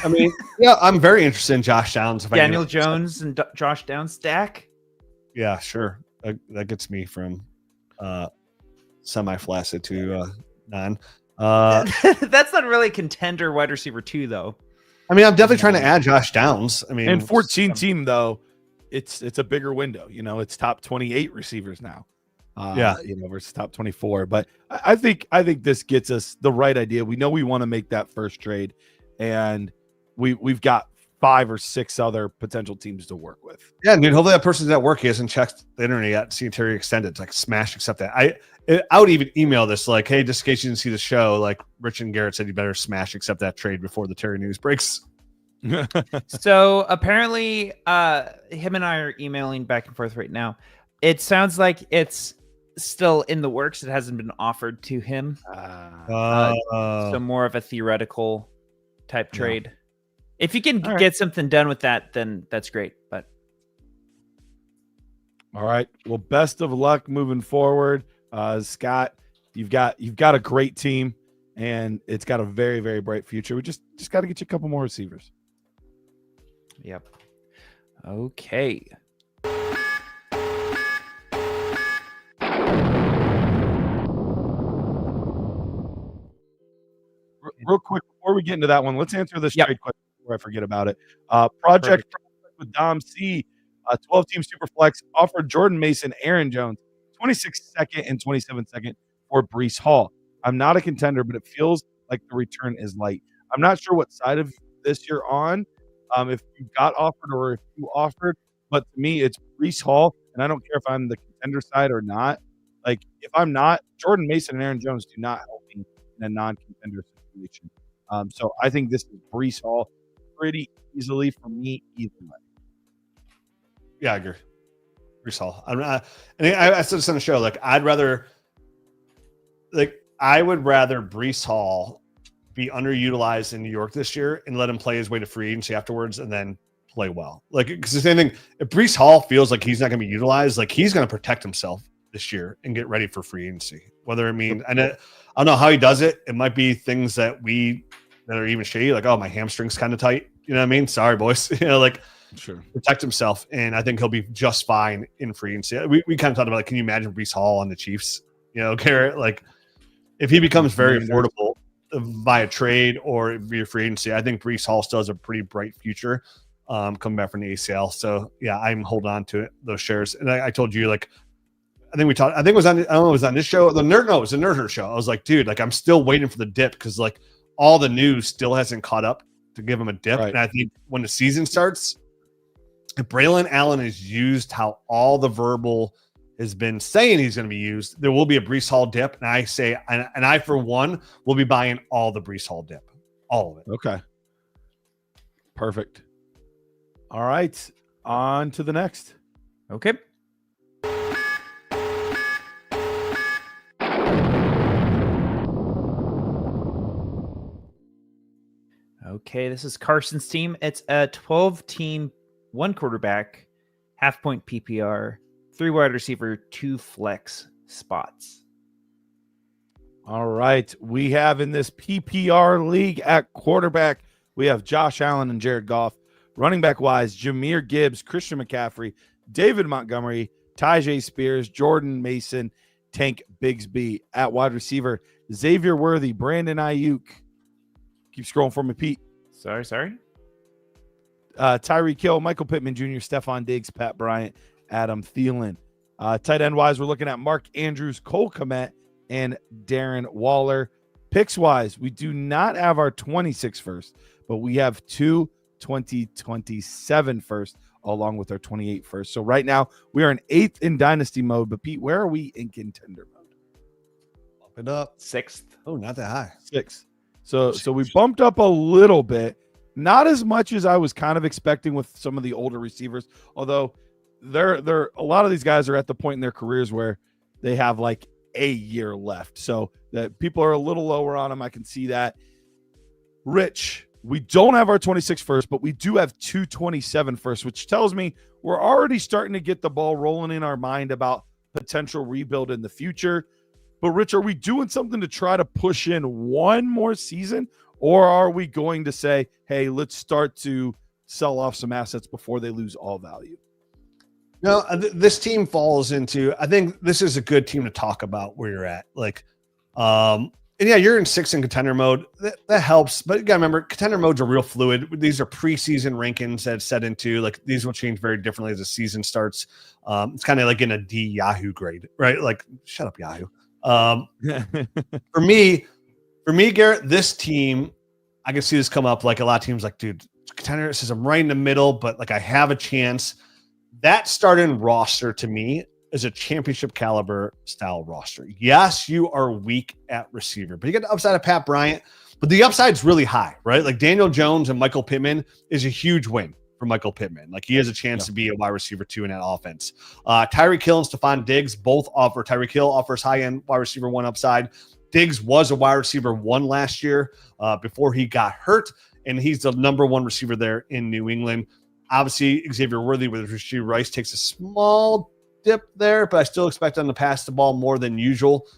I mean, yeah, I'm very interested in Josh Downs. Daniel Jones and Josh Downs stack. Yeah, sure. That gets me from semi-flaccid to non. That's not really contender wide receiver 2, though. I mean, I'm definitely trying to add Josh Downs. I mean, and 14 team though, it's a bigger window. It's top 28 receivers now. Versus top 24. But I think this gets us the right idea. We know we want to make that first trade, and we've got 5 or 6 other potential teams to work with. Yeah, dude. Hopefully that person's at work. He hasn't checked the internet yet. See Terry extended. It's like smash accept that. I would even email this like, hey, just in case you didn't see the show, like Rich and Garrett said, you better smash accept that trade before the Terry news breaks. So apparently, him and I are emailing back and forth right now. It sounds like it's still in the works. It hasn't been offered to him. So more of a theoretical type trade. If you can get something done with that, then that's great. But all right. Well, best of luck moving forward, Scott. You've got a great team, and it's got a very, very bright future. We just got to get you a couple more receivers. Yep. Okay. Real quick, before we get into that one, let's answer this trade question before I forget about it. Project with Dom C, 12-team Superflex offered Jordan Mason, Aaron Jones, 26 second and 27 second for Breece Hall. I'm not a contender, but it feels like the return is light. I'm not sure what side of this you're on, if you got offered or if you offered, but to me, it's Breece Hall, and I don't care if I'm the contender side or not. Like, if I'm not, Jordan Mason and Aaron Jones do not help me in a non-contender situation. So I think this is Breece Hall pretty easily for me either way. Yeah, I agree. Breece Hall. I said this on the show. Like, I would rather Breece Hall be underutilized in New York this year and let him play his way to free agency afterwards and then play well. Like, because the same thing, if Breece Hall feels like he's not going to be utilized, like he's going to protect himself this year and get ready for free agency. Whether it mean, I don't know how he does it. It might be things that are even shady, like, oh, my hamstring's kind of tight. You know what I mean? Sorry, boys. Like, sure, protect himself. And I think he'll be just fine in free agency. We kind of talked about, like, can you imagine Breece Hall on the Chiefs? You know, Garrett, like, if he becomes very affordable via trade or via free agency, I think Breece Hall still has a pretty bright future coming back from the ACL. So yeah, I'm holding on to those shares. And I told you, like, I think it was on, I don't know, it was on this show, it was a Nerd Herd show. I was like, dude, like, I'm still waiting for the dip because, like, all the news still hasn't caught up to give him a dip. Right. And I think when the season starts, if Braylon Allen is used how all the verbal has been saying he's going to be used, there will be a Breece Hall dip. And I say, and I, for one, will be buying all the Breece Hall dip. All of it. Okay. Perfect. All right. On to the next. Okay. Okay, this is Carson's team. It's a 12-team, 1 quarterback, half-point PPR, 3 wide receiver, 2 flex spots. All right. We have in this PPR league at quarterback, we have Josh Allen and Jared Goff. Running back wise, Jahmyr Gibbs, Christian McCaffrey, David Montgomery, Tyjae Spears, Jordan Mason, Tank Bigsby. At wide receiver, Xavier Worthy, Brandon Ayuk. Keep scrolling for me, Pete. Sorry. Tyreek Hill, Michael Pittman Jr., Stefan Diggs, Pat Bryant, Adam Thielen. Tight end wise, we're looking at Mark Andrews, Cole Kmet, and Darren Waller. Picks wise, we do not have our 26 first, but we have 2 2027 first along with our 28 first. So right now we are in 8th in dynasty mode, but Pete, where are we in contender mode? Bump it up. 6th. Oh, not that high. 6th. So we bumped up a little bit, not as much as I was kind of expecting with some of the older receivers, although they're a lot of these guys are at the point in their careers where they have like a year left. So that people are a little lower on them. I can see that. Rich, we don't have our 26 first, but we do have 227 first, which tells me we're already starting to get the ball rolling in our mind about potential rebuild in the future. But Rich, are we doing something to try to push in one more season, or are we going to say, hey, let's start to sell off some assets before they lose all value? No, this team falls into, I think this is a good team to talk about where you're at. Like, and yeah, you're in 6th in contender mode. That helps. But you got to remember, contender modes are real fluid. These are preseason rankings that set into, like, these will change very differently as the season starts. It's kind of like in a D Yahoo grade, right? Like, shut up, Yahoo. For me, Garrett, this team, I can see this come up. Like, a lot of teams, like, dude, contender. It says I'm right in the middle, but like I have a chance. That starting roster to me is a championship caliber style roster. Yes, you are weak at receiver, but you get the upside of Pat Bryant, but the upside's really high, right? Like Daniel Jones and Michael Pittman is a huge win for Michael Pittman. Like he has a chance to be a wide receiver 2 in that offense. Tyreek Hill and Stefan Diggs both offer. Tyreek Hill offers high-end wide receiver 1 upside. Diggs was a wide receiver 1 last year before he got hurt, and he's the number 1 receiver there in New England. Obviously, Xavier Worthy with Rashee Rice takes a small dip there, but I still expect them to pass the ball more than usual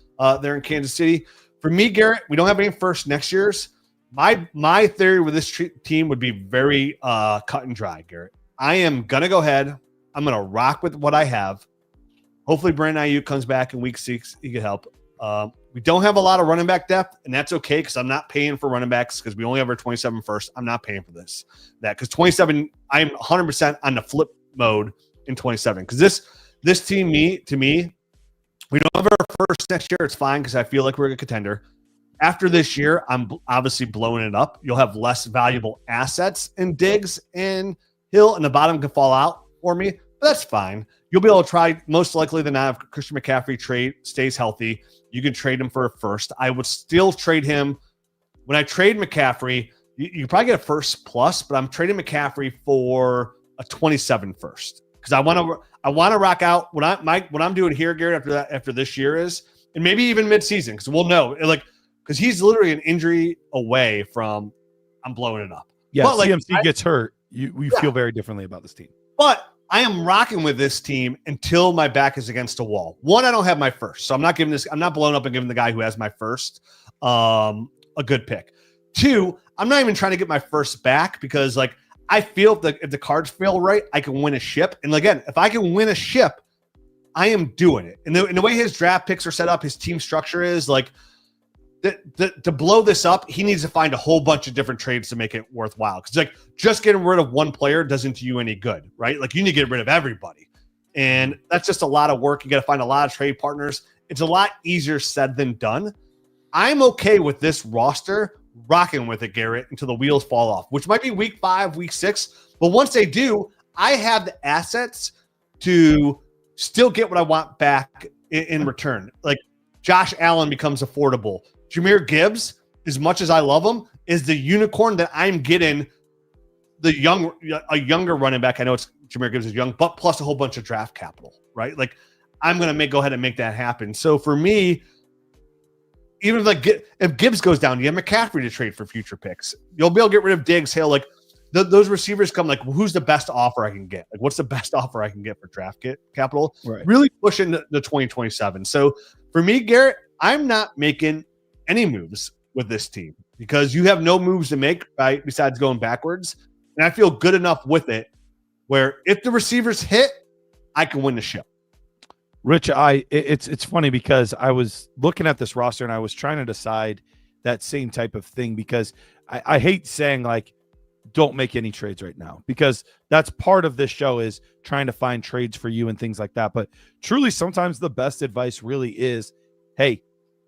there in Kansas City. For me, Garrett, we don't have any first next year's. My theory with this team would be very cut and dry, Garrett. I am going to go ahead. I'm going to rock with what I have. Hopefully, Brandon Ayuk comes back in week 6. He can help. We don't have a lot of running back depth, and that's okay because I'm not paying for running backs because we only have our 27 first. I'm not paying for that because 27, I'm 100% on the flip mode in 27 because this team, to me, we don't have our first next year. It's fine because I feel like we're a contender. After this year, I'm obviously blowing it up. You'll have less valuable assets in Diggs and Hill, and the bottom can fall out for me, but that's fine. You'll be able to try, most likely than not, if Christian McCaffrey stays healthy, you can trade him for a first. I would still trade him. When I trade McCaffrey, you probably get a first plus, but I'm trading McCaffrey for a 27 first because I want to rock out what I'm doing here, Garrett, after this year is, and maybe even midseason because we'll know because he's literally an injury away from I'm blowing it up. Yeah, but CMC gets hurt. We feel very differently about this team. But I am rocking with this team until my back is against a wall. 1, I don't have my first, so I'm not blowing up and giving the guy who has my first a good pick. 2, I'm not even trying to get my first back because like I feel if the cards feel right, I can win a ship. And again, if I can win a ship, I am doing it. And the way his draft picks are set up, his team structure is like to blow this up, he needs to find a whole bunch of different trades to make it worthwhile. Because like just getting rid of one player doesn't do you any good, right? Like you need to get rid of everybody. And that's just a lot of work. You got to find a lot of trade partners. It's a lot easier said than done. I'm okay with this roster rocking with it, Garrett, until the wheels fall off, which might be week 5, week 6. But once they do, I have the assets to still get what I want back in return. Like Josh Allen becomes affordable. Jahmyr Gibbs, as much as I love him, is the unicorn that I'm getting a younger running back. I know Jahmyr Gibbs is young, but plus a whole bunch of draft capital, right? Like I'm going to go ahead and make that happen. So for me, even if Gibbs goes down, you have McCaffrey to trade for future picks. You'll be able to get rid of Diggs, Hill. Like those receivers come like, well, who's the best offer I can get? Like what's the best offer I can get for draft capital? Right. Really pushing the 2027. So for me, Garrett, I'm not making any moves with this team because you have no moves to make, right? Besides going backwards. And I feel good enough with it where if the receivers hit, I can win the ship. Rich, it's funny because I was looking at this roster and I was trying to decide that same type of thing because I hate saying like, don't make any trades right now because that's part of this show is trying to find trades for you and things like that. But truly, sometimes the best advice really is, hey,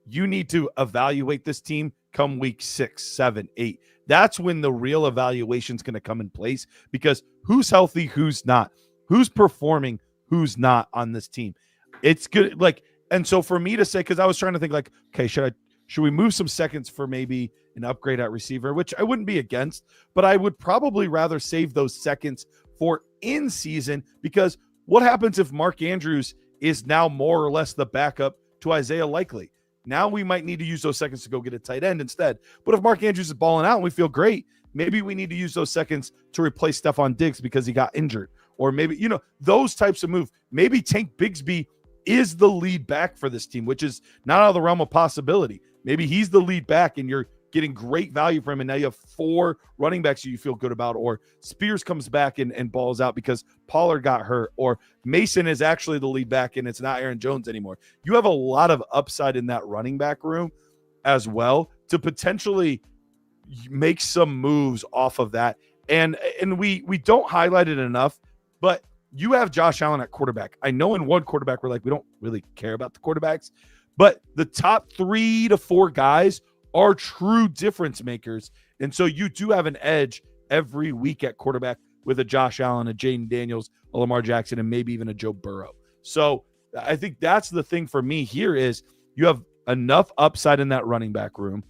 you need to evaluate this team come week 6, 7, 8. That's when the real evaluation is going to come in place because who's healthy, who's not, who's performing, who's not on this team. It's good. Like, and so for me to say, because I was trying to think like, okay, should we move some seconds for maybe an upgrade at receiver, which I wouldn't be against, but I would probably rather save those seconds for in season because what happens if Mark Andrews is now more or less the backup to Isaiah Likely? Now we might need to use those seconds to go get a tight end instead. But if Mark Andrews is balling out and we feel great, maybe we need to use those seconds to replace Stefan Diggs because he got injured. Or maybe, those types of moves. Maybe Tank Bigsby is the lead back for this team, which is not out of the realm of possibility. Maybe he's the lead back and you're getting great value for him. And now you have 4 running backs you feel good about, or Spears comes back and balls out because Pollard got hurt, or Mason is actually the lead back and it's not Aaron Jones anymore. You have a lot of upside in that running back room as well to potentially make some moves off of that. And we don't highlight it enough, but you have Josh Allen at quarterback. I know in one quarterback, we're like, we don't really care about the quarterbacks, but the top 3 to 4 guys are true difference makers. And so you do have an edge every week at quarterback with a Josh Allen, a Jaden Daniels, a Lamar Jackson, and maybe even a Joe Burrow. So I think that's the thing for me here is you have enough upside in that running back room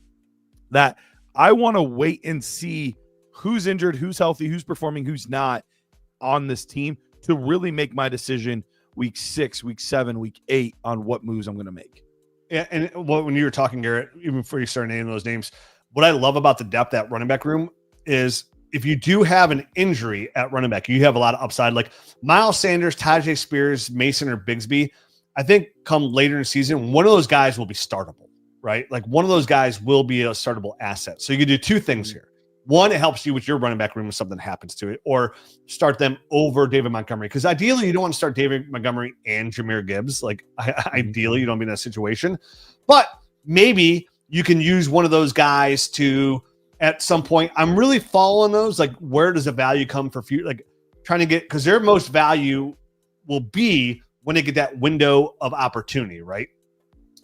that I want to wait and see who's injured, who's healthy, who's performing, who's not on this team to really make my decision week 6, week 7, week 8 on what moves I'm going to make. Yeah, and when you were talking, Garrett, even before you started naming those names, what I love about the depth at running back room is if you do have an injury at running back, you have a lot of upside. Like Miles Sanders, Tajay Spears, Mason, or Bigsby, I think come later in the season, one of those guys will be startable, right? Like one of those guys will be a startable asset. So you can do two things here. One, it helps you with your running back room if something happens to it, or start them over David Montgomery. Because ideally, you don't want to start David Montgomery and Jahmyr Gibbs. Like ideally, you don't be in that situation. But maybe you can use one of those guys to, at some point, I'm really following those. Like, where does the value come for future? Like, trying to get, because their most value will be when they get that window of opportunity, right?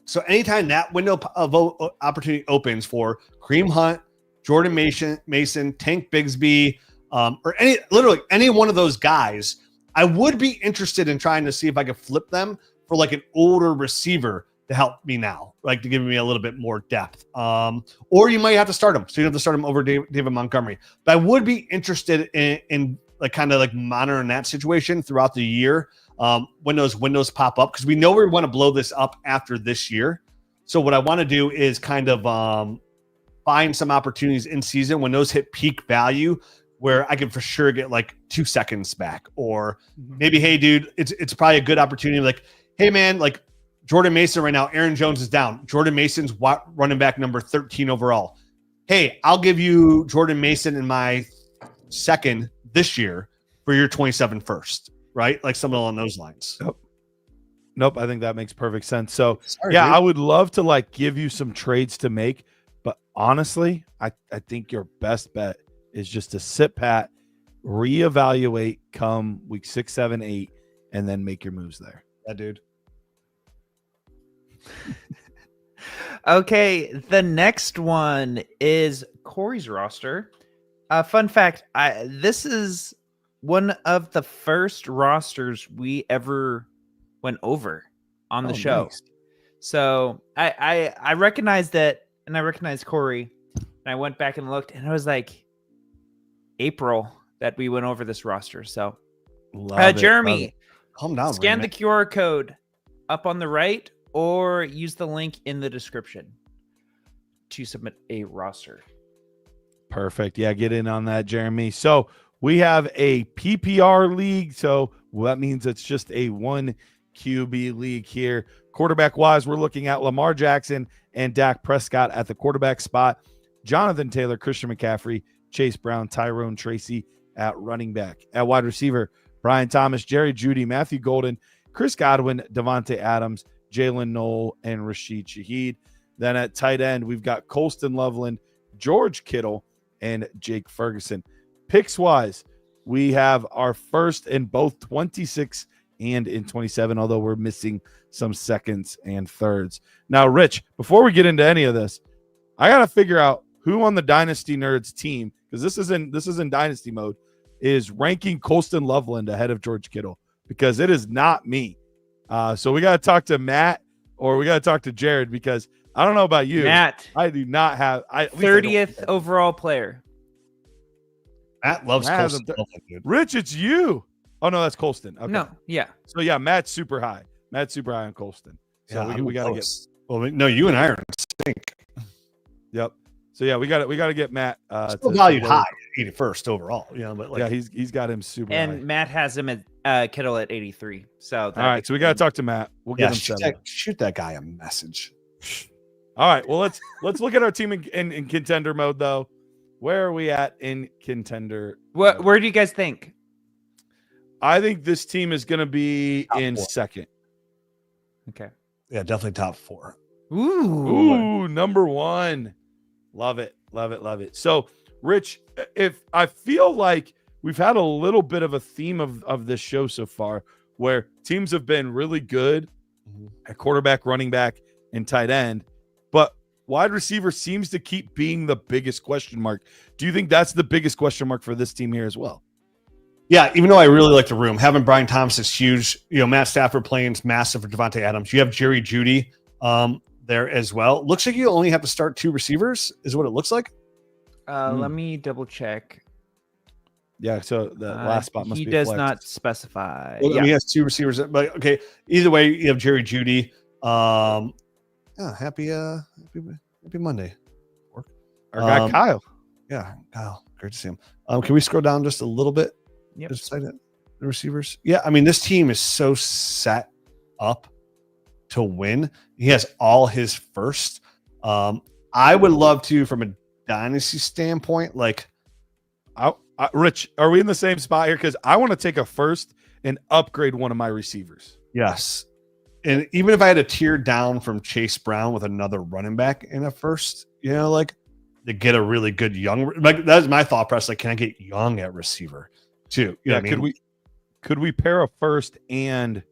So anytime that window of opportunity opens for Kareem Hunt, Jordan Mason, Tank Bigsby, or literally any one of those guys, I would be interested in trying to see if I could flip them for like an older receiver to help me now, like to give me a little bit more depth. Or you might have to start them. So you have to start them over David Montgomery. But I would be interested in like kind of like monitoring that situation throughout the year when those windows pop up, because we know we want to blow this up after this year. So what I want to do is kind of find some opportunities in season when those hit peak value where I can for sure get like 2 seconds back, or maybe, hey dude, it's probably a good opportunity. Like, hey man, like Jordan Mason right now, Aaron Jones is down. Jordan Mason's running back number 13 overall. Hey, I'll give you Jordan Mason in my second this year for your 27 first, right? Like something along those lines. Nope. I think that makes perfect sense. So Sorry, yeah, dude. I would love to like give you some trades to make, but honestly, I think your best bet is just to sit pat, reevaluate come week 6, 7, 8, and then make your moves there. Yeah, dude. Okay, the next one is Cory's roster. Fun fact, this is one of the first rosters we ever went over on the show. Nice. So I recognized that, and I recognized Cory, and I went back and looked, and it was like April that we went over this roster. So Jeremy, calm down. scan the QR code up on the right, or use the link in the description to submit a roster. Perfect. Yeah, get in on that, Jeremy. So we have a PPR league. So that means it's just a 1 QB league here. Quarterback wise, we're looking at Lamar Jackson and Dak Prescott at the quarterback spot. Jonathan Taylor, Christian McCaffrey, Chase Brown, Tyrone Tracy at running back. At wide receiver, Brian Thomas, Jerry Jeudy, Matthew Golden, Chris Godwin, Devontae Adams, Jalen Knoll, and Rashid Shaheed. Then at tight end, we've got Colston Loveland, George Kittle, and Jake Ferguson. Picks wise, we have our first in both 26 and in 27, although we're missing some seconds and thirds. Now, Rich, before we get into any of this, I got to figure out who on the Dynasty Nerds team, because this is in Dynasty mode, is ranking Colston Loveland ahead of George Kittle, because it is not me. So we got to talk to Matt, or we got to talk to Jarrid, because I don't know about you, Matt. I do not have 30th overall player. Matt loves Matt Colston. Dude. Rich, it's you. Oh no, that's Colston. Okay. No, yeah. So yeah, Matt's super high. Matt's super high on Colston. So Yeah, we got to get. Well, no, you and I are in sync. Yep. So yeah, we got to get Matt. Still valued high, 81st overall. You know, but like, Yeah, he's got him super And high. Matt has him at Kittle at 83. So All right, so we got to talk to Matt. We'll get him set up. shoot that guy a message. All right, well let's look at our team in contender mode though. Where are we at in contender? Where do you guys think? I think this team is going to be Top in 4. second. Okay. Yeah, definitely top 4. Ooh, number 1. Love it. Love it. Love it. So, Rich, if I feel like we've had a little bit of a theme of this show so far where teams have been really good at quarterback, running back, and tight end, but wide receiver seems to keep being the biggest question mark. Do you think that's the biggest question mark for this team here as well? Yeah, even though I really like the room, having Brian Thomas is huge. Matt Stafford playing is massive for Devontae Adams. You have Jerry Jeudy there as well. Looks like you only have to start 2 receivers, is what it looks like. Let me double check. Yeah, so the last spot must be He does flexed. not specify. Well, Yeah. He has 2 receivers, but okay. Either way, you have Jerry Jeudy. Happy Monday. Our guy Kyle. Yeah, Kyle, great to see him. Can we scroll down just a little bit? Yep. Just like that, the receivers. Yeah, I mean, this team is so set up to win. He has all his first. I would love to, from a dynasty standpoint, like. Rich, are we in the same spot here? Because I want to take a first and upgrade one of my receivers. Yes. And even if I had to tier down from Chase Brown with another running back in a first, like to get a really good young, like that's my thought process. Like, can I get young at receiver too? You know what I mean? Could we pair a first and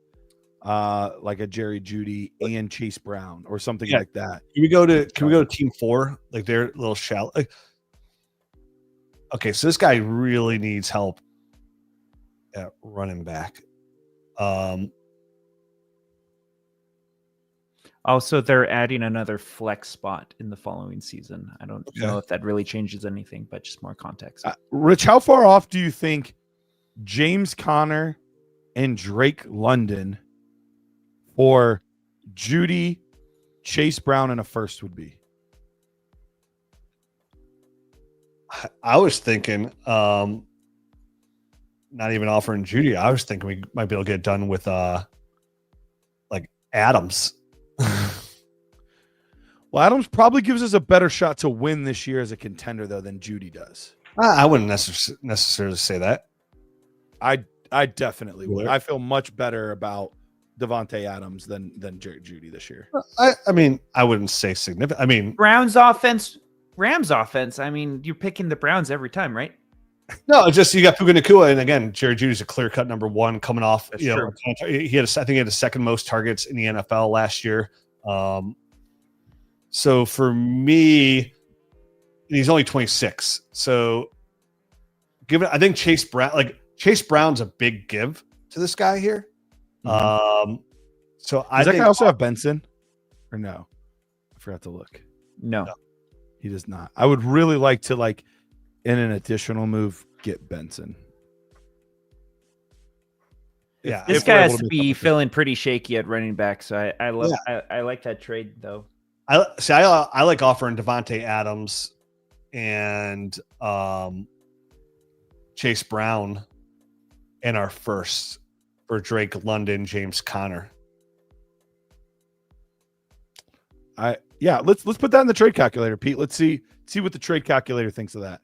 like a Jerry Jeudy and Chase Brown or something like that? Can we go to team 4? Like they're a little shallow. Like, okay, so this guy really needs help at running back. Also, they're adding another flex spot in the following season. I don't know if that really changes anything, but just more context. Rich, how far off do you think James Conner and Drake London for Jeudy, Chase Brown, and a first would be? I was thinking, not even offering Jeudy. I was thinking we might be able to get it done with like Adams. Well, Adams probably gives us a better shot to win this year as a contender, though, than Jeudy does. I wouldn't necessarily say that. I definitely would. I feel much better about Devontae Adams than Jarrid Jeudy this year. I mean, I wouldn't say significant. I mean, Rams offense. I mean, you're picking the Browns every time, right? No, it's just you got Puka Nacua, and again, Jerry Jeudy's a clear-cut number 1 coming off. That's true. I think he had the second most targets in the NFL last year. So for me, he's only 26. So I think Chase Brown's a big give to this guy here. Mm-hmm. So Does that guy also have Benson or no? I forgot to look. No, he does not. I would really like to in an additional move, get Benson. Yeah, this guy has to be feeling pretty shaky at running back. So I like that trade though. I like offering Devontae Adams and Chase Brown and our first for Drake London, James Conner. Let's put that in the trade calculator, Pete. Let's see what the trade calculator thinks of that.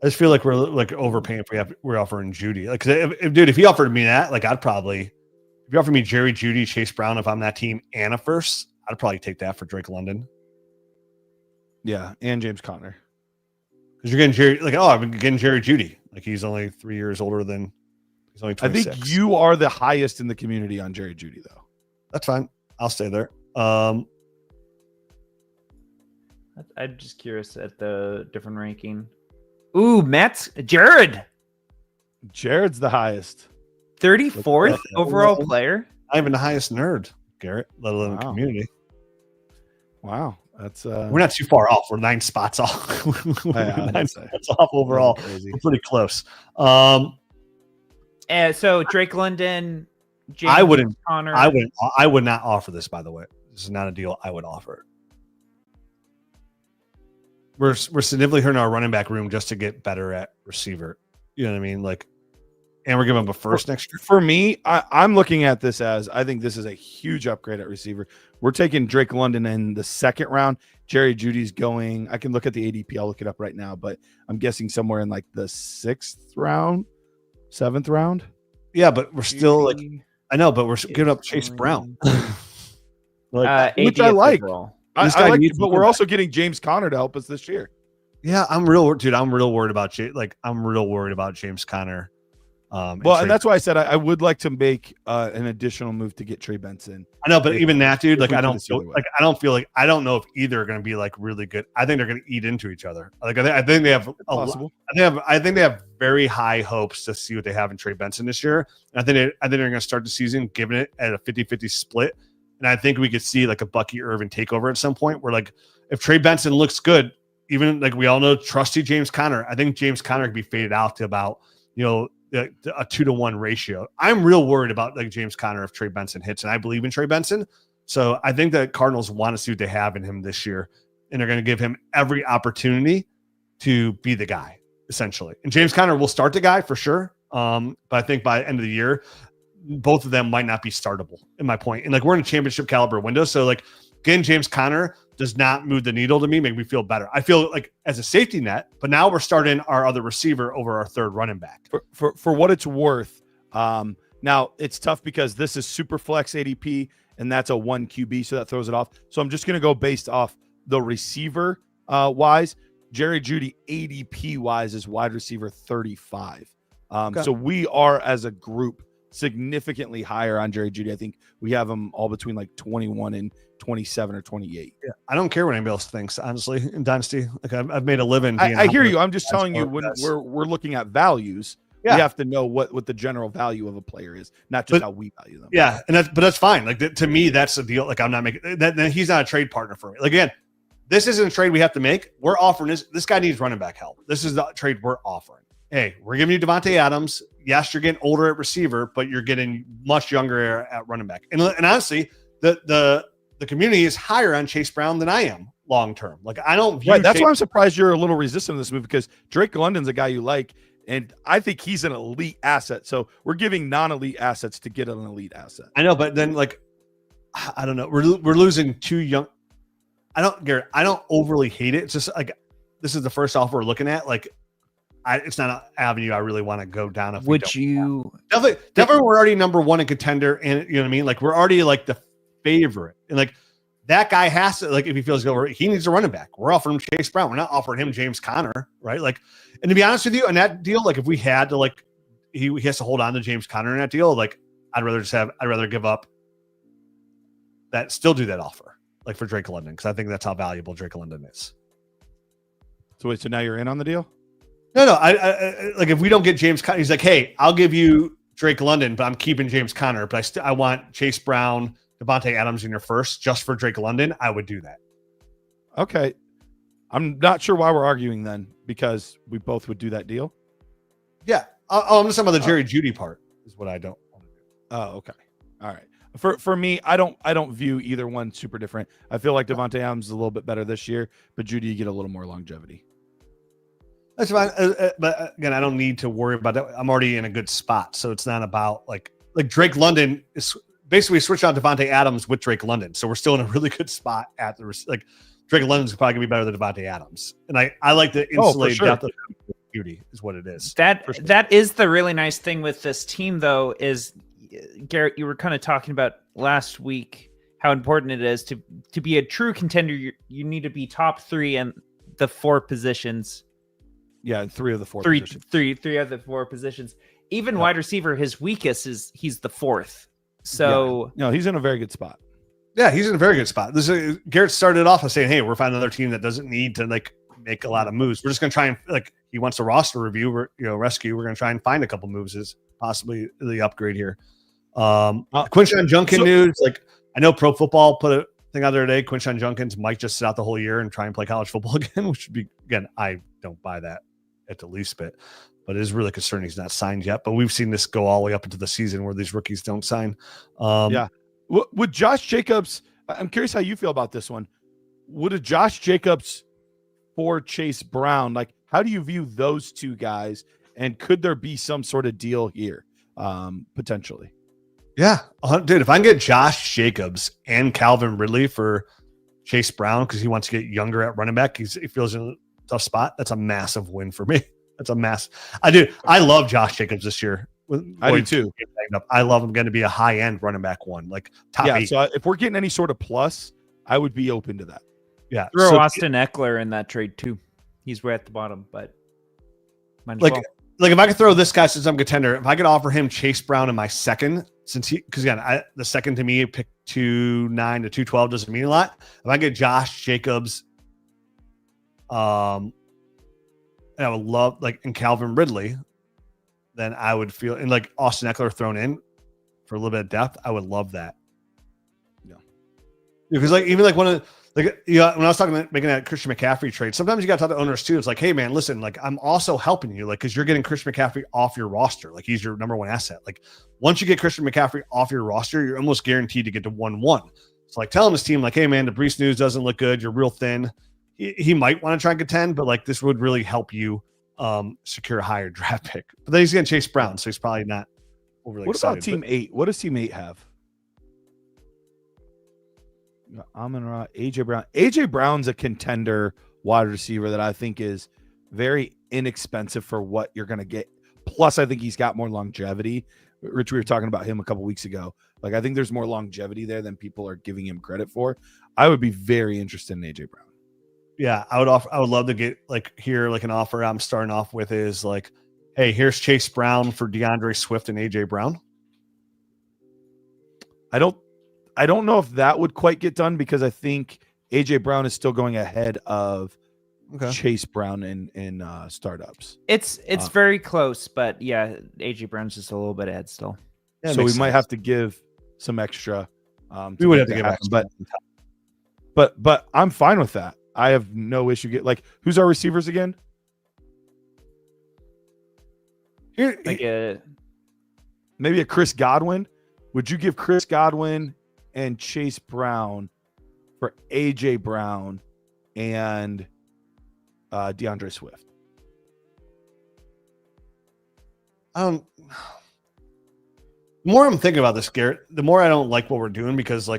I just feel like we're overpaying if we're offering Jeudy. Like, if he offered me that, like, if you offered me Jerry Jeudy, Chase Brown, if I'm that team and a first, I'd probably take that for Drake London. Yeah, and James Conner. Because you're getting Jerry, I'm getting Jerry Jeudy. Like, he's only 3 years older than he's only 26. I think you are the highest in the community on Jerry Jeudy, though. That's fine. I'll stay there. I'm just curious at the different ranking. Ooh, Jarrid. Jarrid's the highest. 34th overall player. Not even the highest nerd, Garrett, let alone community. Wow. That's we're not too far off. We're 9 spots off. 9 spots off overall. We're pretty close. So Drake London, James Conner. I would not offer this, by the way. This is not a deal I would offer. We're significantly hurting our running back room just to get better at receiver. You know what I mean? Like, and we're giving him a first next year. For me, I'm looking at this as I think this is a huge upgrade at receiver. We're taking Drake London in the 2nd round. Jerry Jeudy's going. I can look at the ADP. I'll look it up right now, but I'm guessing somewhere in like the 6th round, 7th round. Yeah, but we're still I know, but we're giving up Chase Brown. Which I like. I like it, but we're also getting James Conner to help us this year. Yeah, I'm real worried about James Conner. And that's why I said I would like to make an additional move to get Trey Benson. I know, but even that, dude, like I don't know if either are going to be like really good. I think they're going to eat into each other. Like I think they have possible. I think they have very high hopes to see what they have in Trey Benson this year. And I think they're going to start the season giving it at a 50-50 split. And I think we could see like a Bucky Irvin takeover at some point where like if Trey Benson looks good, even like we all know trusty James Conner, I think James Conner could be faded out to about, a 2-to-1 ratio. I'm real worried about like James Conner if Trey Benson hits, and I believe in Trey Benson. So I think that Cardinals want to see what they have in him this year, and they're going to give him every opportunity to be the guy, essentially. And James Conner will start the guy for sure. But I think by the end of the year, both of them might not be startable, in my point. And like we're in a championship caliber window. So like getting James Conner does not move the needle to me, make me feel better. I feel like as a safety net, but now we're starting our other receiver over our third running back. For what it's worth, now it's tough because this is super flex ADP and that's a 1 QB, so that throws it off. So I'm just going to go based off the receiver wise. Jerry Jeudy ADP wise is wide receiver 35. So we are as a group significantly higher on Jerry Jeudy. I think we have them all between like 21 and 27 or 28. Yeah, I don't care what anybody else thinks, honestly, in Dynasty. Like I've made a living. I hear you. I'm just telling you when we're looking at values, we have to know what the general value of a player is, not just how we value them. Yeah, and that's fine. Like to me, that's the deal. Like I'm not making that. He's not a trade partner for me. Like again, this isn't a trade we have to make. We're offering this. This guy needs running back help. This is the trade we're offering. Hey, we're giving you Devontae Adams. Yes, you're getting older at receiver, but you're getting much younger at running back. And honestly, the community is higher on Chase Brown than I am long term. Like I don't view that's why I'm surprised you're a little resistant to this move, because Drake London's a guy you like, and I think he's an elite asset. So we're giving non-elite assets to get an elite asset. I know, but then like I don't know. We're losing too young. Garrett, I don't overly hate it. It's just like this is the first offer we're looking at. Like it's not an avenue I really want to go down. If would you definitely we're already number one in contender, and you know what I mean? Like we're already like the favorite, and like that guy has to, like, if he feels good, he needs a running back. We're offering him Chase Brown. We're not offering him James Conner, right? Like, and to be honest with you, on that deal, like if we had to, like, he has to hold on to James Conner in that deal. Like, I'd rather give up that, still do that offer, like for Drake London, because I think that's how valuable Drake London is. So wait, so now you're in on the deal? No, I like if we don't get James Conner, he's like, hey, I'll give you Drake London, but I'm keeping James Conner, but I want Chase Brown, Devontae Adams in your first just for Drake London. I would do that. Okay. I'm not sure why we're arguing then, because we both would do that deal. Yeah. I'm just talking about the Jerry Jeudy part is what I don't want to do. Oh, okay. All right. For me, I don't view either one super different. I feel like Devontae Adams is a little bit better this year, but Jeudy, you get a little more longevity. That's fine. But again, I don't need to worry about that. I'm already in a good spot. So it's not about like Drake London is basically switch out Devontae Adams with Drake London. So we're still in a really good spot at the, like Drake London's probably gonna be better than Devontae Adams. And I like the insulated depth of beauty is what it is. That is the really nice thing with this team though, is Garrett, you were kind of talking about last week how important it is to be a true contender. You need to be top 3 in the 4 positions. Yeah, 3 of the 4 positions. Three of the 4 positions. Even wide receiver, his weakest is he's the 4th. So no, he's in a very good spot. Yeah, he's in a very good spot. Garrett started off by saying, "Hey, we're finding another team that doesn't need to like make a lot of moves. We're just going to try and like he wants a roster review, rescue. We're going to try and find a couple moves as possibly the upgrade here." Quinshon Judkins news. Like I know Pro Football put a thing out there today. Quinshon Judkins might just sit out the whole year and try and play college football again, which would be, again, I don't buy that at the least bit. But it is really concerning he's not signed yet. But we've seen this go all the way up into the season where these rookies don't sign. Would Josh Jacobs, I'm curious how you feel about this one. Would a Josh Jacobs for Chase Brown, like how do you view those two guys? And could there be some sort of deal here potentially? Yeah, dude, if I can get Josh Jacobs and Calvin Ridley for Chase Brown because he wants to get younger at running back, he feels in a tough spot, that's a massive win for me. That's a mass. I love Josh Jacobs this year. I do too. I love him going to be a high-end running back one, like top 8. So if we're getting any sort of plus, I would be open to that. Yeah. Throw Austin Eckler in that trade too. He's way at the bottom, but like like if I could throw this guy since I'm contender, if I could offer him Chase Brown in my second, because again, the second to me, pick 2.9 to 212 doesn't mean a lot. If I get Josh Jacobs, and I would love and Calvin Ridley, then I would feel, and like Austin Eckler thrown in for a little bit of depth, I would love that. Yeah, because even when I was talking about making that Christian McCaffrey trade, sometimes you got to talk to owners too. It's like, hey man, listen, I'm also helping you, because you're getting Christian McCaffrey off your roster. He's your number one asset. Once you get Christian McCaffrey off your roster, you're almost guaranteed to get to 1-1. So telling this team, hey man, the Brees news doesn't look good. You're real thin. He might want to try and contend, but this would really help you secure a higher draft pick. But then he's going to Chase Brown, so he's probably not overly what excited. About Team 8? What does Team 8 have? Amon-Ra, AJ Brown. AJ Brown's a contender wide receiver that I think is very inexpensive for what you're going to get. Plus, I think he's got more longevity. Rich, we were talking about him a couple weeks ago. I think there's more longevity there than people are giving him credit for. I would be very interested in AJ Brown. Yeah, I would love to get here an offer I'm starting off with is hey, here's Chase Brown for DeAndre Swift and AJ Brown. I don't know if that would quite get done because I think AJ Brown is still going ahead of Chase Brown in startups. It's very close, but yeah, AJ Brown's just a little bit ahead still. Yeah, so we might have to give some extra. We would have to give extra, but I'm fine with that. I have no issue. Who's our receivers again? Here, maybe a Chris Godwin. Would you give Chris Godwin and Chase Brown for AJ Brown and DeAndre Swift? The more I'm thinking about this, Garrett, the more I don't like what we're doing because, yeah.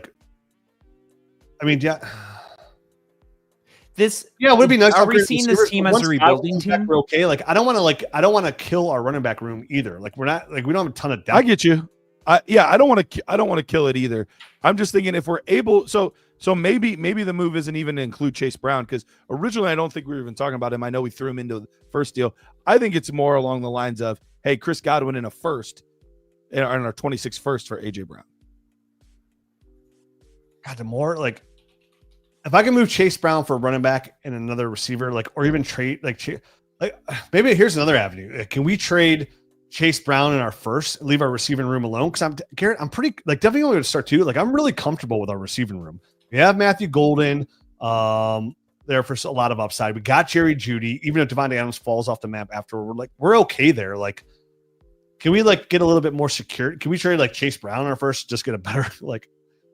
Would it be nice? Are we seeing this team as a rebuilding team? We're okay. I don't want to kill our running back room either. We're not we don't have a ton of depth. I get you. I don't want to kill it either. I'm just thinking if we're able, so maybe the move isn't even to include Chase Brown because originally I don't think we were even talking about him. I know we threw him into the first deal. I think it's more along the lines of, hey, Chris Godwin in a first, in our 26th first for AJ Brown. God, the more if I can move Chase Brown for a running back and another receiver, or even trade, maybe here's another avenue. Can we trade Chase Brown in our first and leave our receiving room alone? Because I'm pretty, definitely going to start too. I'm really comfortable with our receiving room. We have Matthew Golden there for a lot of upside. We got Jerry Jeudy. Even if Devontae Adams falls off the map after, we're okay there. Can we get a little bit more secure? Can we trade Chase Brown in our first, just get a better,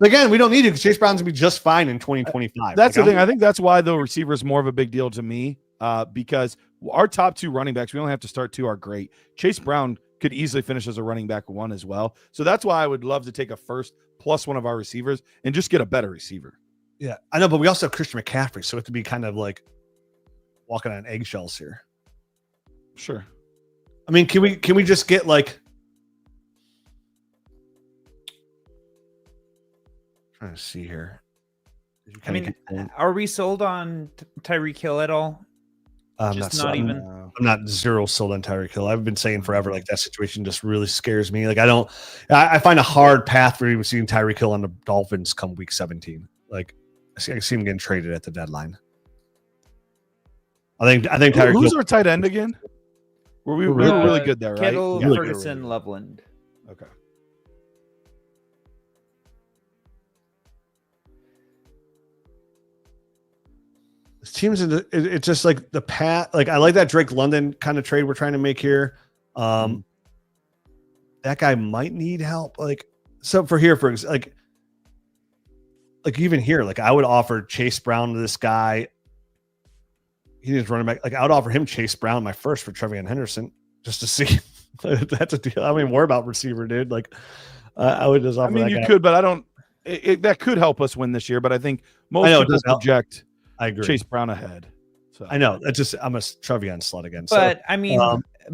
again, we don't need it because Chase Brown's gonna be just fine in 2025. That's the thing. I think that's why the receiver is more of a big deal to me because our top two running backs, we only have to start two, are great. Chase Brown could easily finish as a running back one as well. So that's why I would love to take a first plus one of our receivers and just get a better receiver. Yeah, I know, but we also have Christian McCaffrey, so it could be kind of walking on eggshells here. Sure. I mean, can we just get trying to see here. Are we sold on Tyreek Hill at all? I'm not zero sold on Tyreek Hill. I've been saying forever, that situation just really scares me. I find a hard path for even seeing Tyreek Hill on the Dolphins come week 17. I see him getting traded at the deadline. I think Tyreek. Who's our tight end again? We were really good there, right? Kittle, Ferguson, Loveland. Okay. This team's it's just the path. I like that Drake London kind of trade we're trying to make here. That guy might need help. So for even here, I would offer Chase Brown to this guy. He needs running back. I would offer him Chase Brown my first for Trevion Henderson just to see. That's a deal. I mean, more about receiver, dude. I would just offer. You could, but I don't. That could help us win this year. But I think most people project. I agree. Chase Brown ahead. So I know. That's just I'm a Trevion slut again. But so, I mean,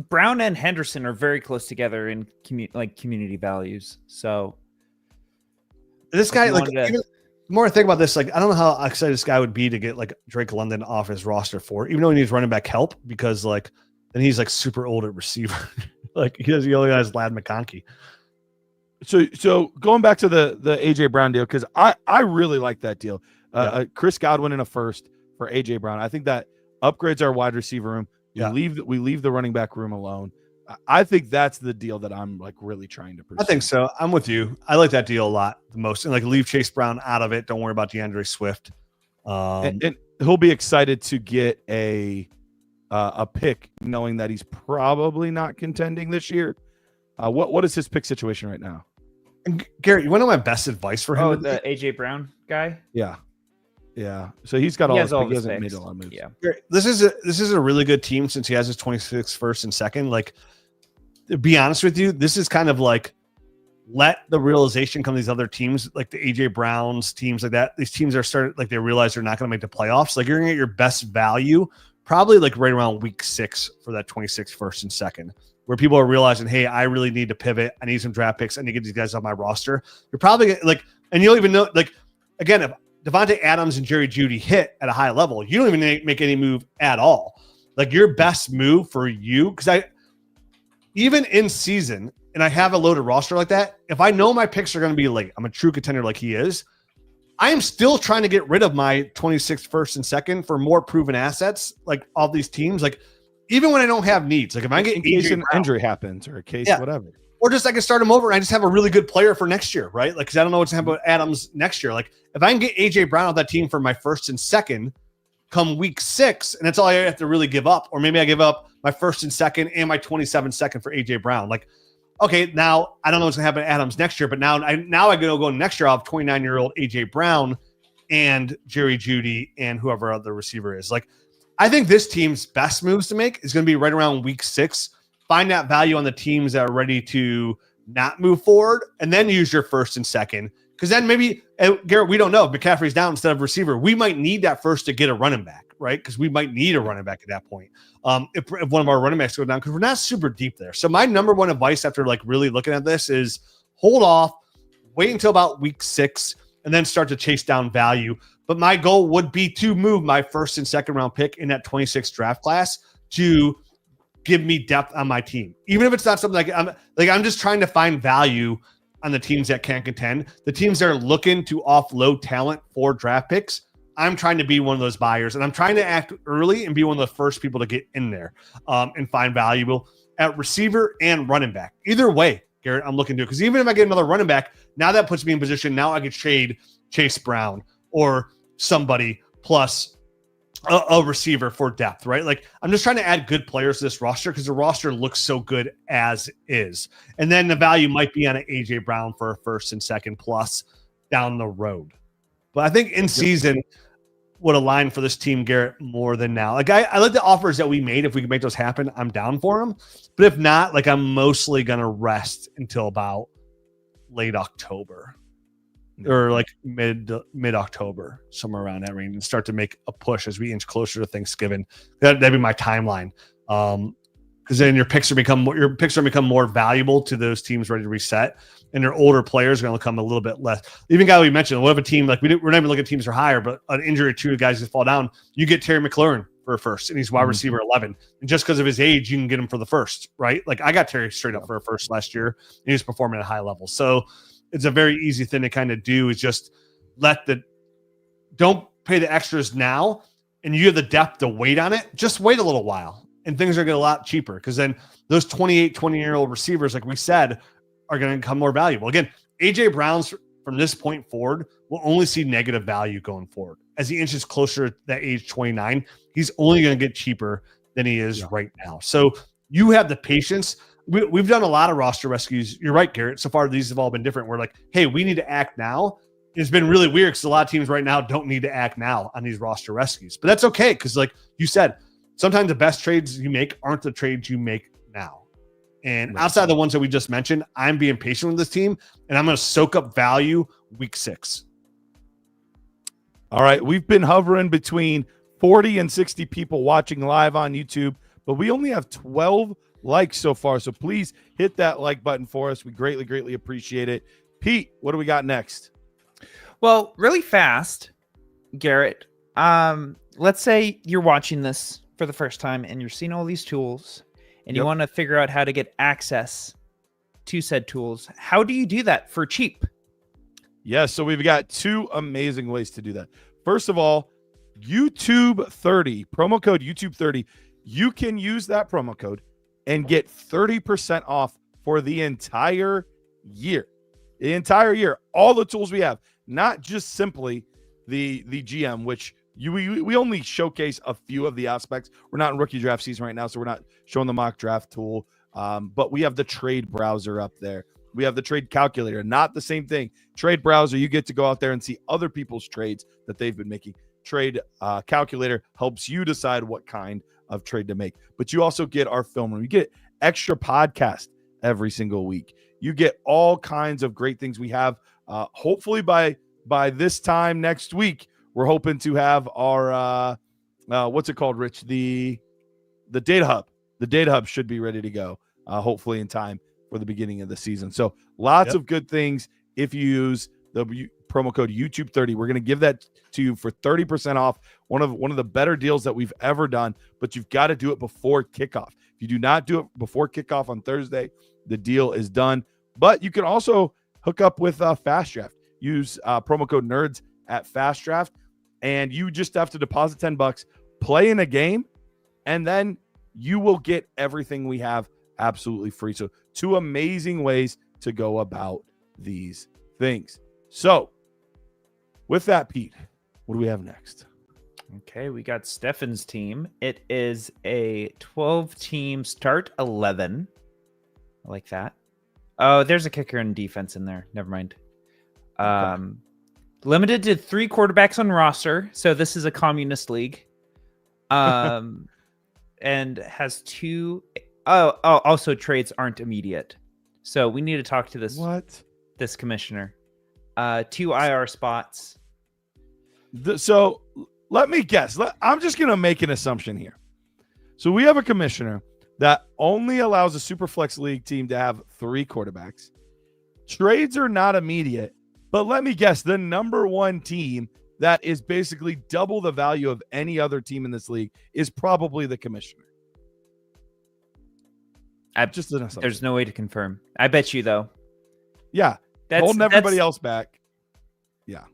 Brown and Henderson are very close together in community values. So this guy, even the more I think about this, I don't know how excited this guy would be to get Drake London off his roster for, even though he needs running back help, because that then he's like super old at receiver. Like he only has Lad McConkey. So going back to the AJ Brown deal, because I really like that deal. Chris Godwin in a first for AJ Brown. I think that upgrades our wide receiver room. We leave the running back room alone. I think that's the deal that I'm like really trying to pursue. I think so. I'm with you. I like that deal a lot the most. And like leave Chase Brown out of it. Don't worry about DeAndre Swift. And he'll be excited to get a pick, knowing that he's probably not contending this year. What is his pick situation right now? And Garrett, you want to know my best advice for him? Oh, the AJ Brown guy. Yeah. So he's got all his picks. He hasn't made a lot of moves. Yeah. This is a really good team since he has his 26th first and second. Like, to be honest with you, this is kind of like let the realization come to these other teams, like the AJ Browns, teams like that. These teams are starting, like they realize they're not going to make the playoffs. Like you're going to get your best value probably like right around week 6 for that 26th first and second, where people are realizing, hey, I really need to pivot. I need some draft picks. I need to get these guys on my roster. You're probably like, and you don't even know, like, again, if Devontae Adams and Jerry Jeudy hit at a high level, you don't even make any move at all. Like your best move for you, because even in season, and I have a loaded roster like that, if I know my picks are going to be late, I'm a true contender like he is, I am still trying to get rid of my 26th first and second for more proven assets, like all these teams. Like even when I don't have needs, like if I get in case an injury happens or a case whatever, or just I can start him over and I just have a really good player for next year, right? Like because I don't know what's going to happen with Adams next year. Like if I can get AJ Brown off that team for my first and second come week 6, and that's all I have to really give up, or maybe I give up my first and second and my 27 second for AJ Brown. Like, okay, now I don't know what's going to happen to Adams next year, but now I go next year. I'll have 29-year-old AJ Brown and Jerry Jeudy and whoever other receiver is. Like, I think this team's best moves to make is going to be right around week 6. Find that value on the teams that are ready to not move forward, and then use your first and second. Because then maybe, Garrett, we don't know. If McCaffrey's down instead of receiver, we might need that first to get a running back, right? Because we might need a running back at that point. If one of our running backs go down, because we're not super deep there. So my number one advice after like really looking at this is hold off, wait until about week 6, and then start to chase down value. But my goal would be to move my first and second round pick in that 26th draft class to give me depth on my team. Even if it's not something I'm just trying to find value on the teams that can't contend. The teams that are looking to offload talent for draft picks, I'm trying to be one of those buyers, and I'm trying to act early and be one of the first people to get in there and find valuable at receiver and running back. Either way, Garrett, I'm looking to, because even if I get another running back, now that puts me in position. Now I could trade Chase Brown or somebody plus a receiver for depth, right? Like I'm just trying to add good players to this roster because the roster looks so good as is. And then the value might be on an AJ Brown for a first and second plus down the road. But I think in season would align for this team, Garrett, more than now. Like I like the offers that we made. If we can make those happen, I'm down for them. But if not, like I'm mostly going to rest until about late October. Or like mid-October, somewhere around that range, and start to make a push as we inch closer to Thanksgiving. That'd be my timeline. Because then your picks are become more valuable to those teams ready to reset, and their older players are going to become a little bit less. Even guy we mentioned, we'll have a team like we're not even looking at teams that are higher, but an injury or two guys that fall down, you get Terry McLaurin for a first, and he's wide receiver 11, and just because of his age, you can get him for the first, right? Like I got Terry straight up for a first last year, and he was performing at a high level. So it's a very easy thing to kind of do is just don't pay the extras now, and you have the depth to wait on it. Just wait a little while, and things are going to get a lot cheaper because then those 20-year-old receivers, like we said, are going to become more valuable. Again, AJ Brown's from this point forward will only see negative value going forward. As he inches closer to that age 29, he's only going to get cheaper than he is right now. So you have the patience. We've done a lot of roster rescues. You're right, Garrett. So far, these have all been different. We're like, hey, we need to act now. It's been really weird because a lot of teams right now don't need to act now on these roster rescues. But that's okay because, like you said, sometimes the best trades you make aren't the trades you make now. And outside of the ones that we just mentioned, I'm being patient with this team, and I'm going to soak up value week 6. All right. We've been hovering between 40 and 60 people watching live on YouTube, but we only have 12 likes so far. So please hit that like button for us. We greatly, greatly appreciate it. Pete, what do we got next? Well, really fast, Garrett. Let's say you're watching this for the first time and you're seeing all these tools and you want to figure out how to get access to said tools, how do you do that for cheap? Yes, so we've got 2 amazing ways to do that. First of all, YouTube 30, promo code YouTube 30. You can use that promo code and get 30% off for the entire year. The entire year, all the tools we have, not just simply the GM, which we only showcase a few of the aspects. We're not in rookie draft season right now, so we're not showing the mock draft tool. But we have the trade browser up there. We have the trade calculator, not the same thing. Trade browser, you get to go out there and see other people's trades that they've been making. Trade calculator helps you decide what kind of trade to make. But you also get our film room. You get extra podcast every single week. You get all kinds of great things we have. Hopefully by this time next week, we're hoping to have our what's it called, Rich? The data hub. The data hub should be ready to go. Hopefully in time for the beginning of the season. So lots of good things if you use the promo code YouTube 30. We're going to give that to you for 30% off. One of the better deals that we've ever done, but you've got to do it before kickoff. If you do not do it before kickoff on Thursday, the deal is done. But you can also hook up with Fast Draft. Use promo code NERDS at Fast Draft, and you just have to deposit $10, play in a game, and then you will get everything we have absolutely free. So 2 amazing ways to go about these things. So with that, Pete, what do we have next? Okay, we got Stefan's team. It is a 12-team start 11. I like that. Oh, there's a kicker and defense in there. Never mind. Limited to 3 quarterbacks on roster. So this is a communist league. And has 2. Also trades aren't immediate. So we need to talk to this commissioner. 2 IR spots. So let me guess. I'm just going to make an assumption here. So we have a commissioner that only allows a Superflex League team to have 3 quarterbacks. Trades are not immediate, but let me guess, the number 1 team that is basically double the value of any other team in this league is probably the commissioner. Just an assumption. There's no way to confirm. I bet you, though. Yeah. Holding everybody else back. Yeah.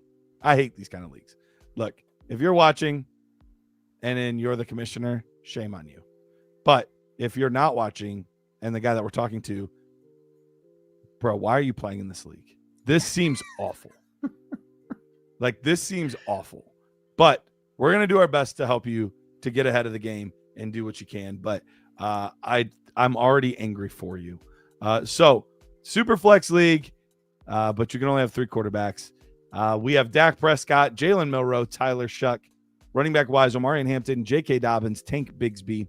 I hate these kind of leagues. Look, if you're watching and then you're the commissioner, shame on you. But if you're not watching and the guy that we're talking to, bro, why are you playing in this league? This seems awful. This seems awful. But we're going to do our best to help you to get ahead of the game and do what you can. But I'm already angry for you. So Superflex League, but you can only have 3 quarterbacks. We have Dak Prescott, Jalen Milroe, Tyler Shuck, running back wise, Omarion Hampton, J.K. Dobbins, Tank Bigsby,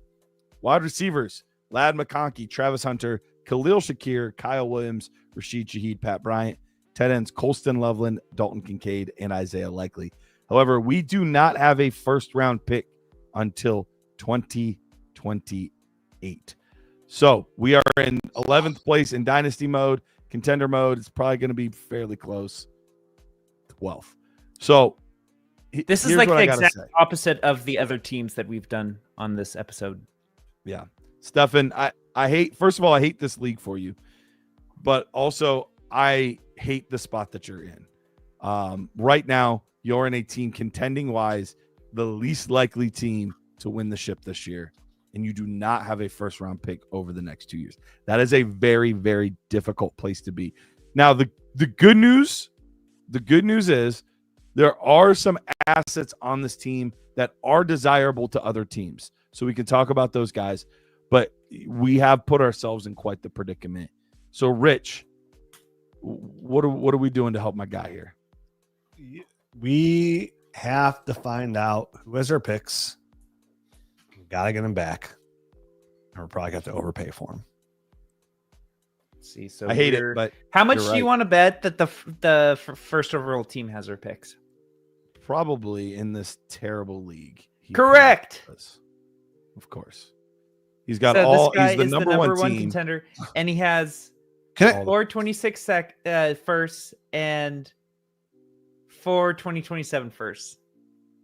wide receivers, Ladd McConkey, Travis Hunter, Khalil Shakir, Kyle Williams, Rashid Shaheed, Pat Bryant, tight ends, Colston Loveland, Dalton Kincaid, and Isaiah Likely. However, we do not have a first-round pick until 2028. So we are in 11th place in Dynasty mode. Contender mode is probably going to be fairly close. 12th. So this is like the exact opposite of the other teams that we've done on this episode. Yeah. Stefan, I hate, first of all, I hate this league for you, but also I hate the spot that you're in. Right now, you're in a team contending wise, the least likely team to win the ship this year. And you do not have a first round pick over the next 2 years. That is a very, very difficult place to be. Now, the good news is there are some assets on this team that are desirable to other teams. So we can talk about those guys, but we have put ourselves in quite the predicament. So Rich, what are we doing to help my guy here? We have to find out who has our picks. Got to get him back. Or probably got to overpay for him. See, so I hate it, but how much do you want to bet that the first overall team has their picks? Probably in this terrible league. Correct. Of course. He's got so all. This guy he's the is number the number one team. contender, and he has 426 first and 42027 first.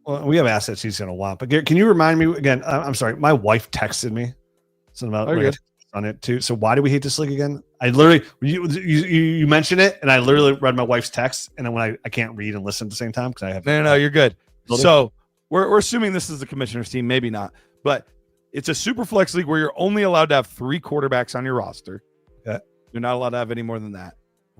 Well, we have assets he's going to want. But can you remind me again? I'm sorry. My wife texted me something about on it too. So why do we hate this league again? I literally you mentioned it, and I literally read my wife's text, and then when I can't read and listen at the same time because I have No, you're good. So we're assuming this is the commissioner's team, maybe not, but it's a super flex league where you're only allowed to have 3 quarterbacks on your roster. Okay. You're not allowed to have any more than that.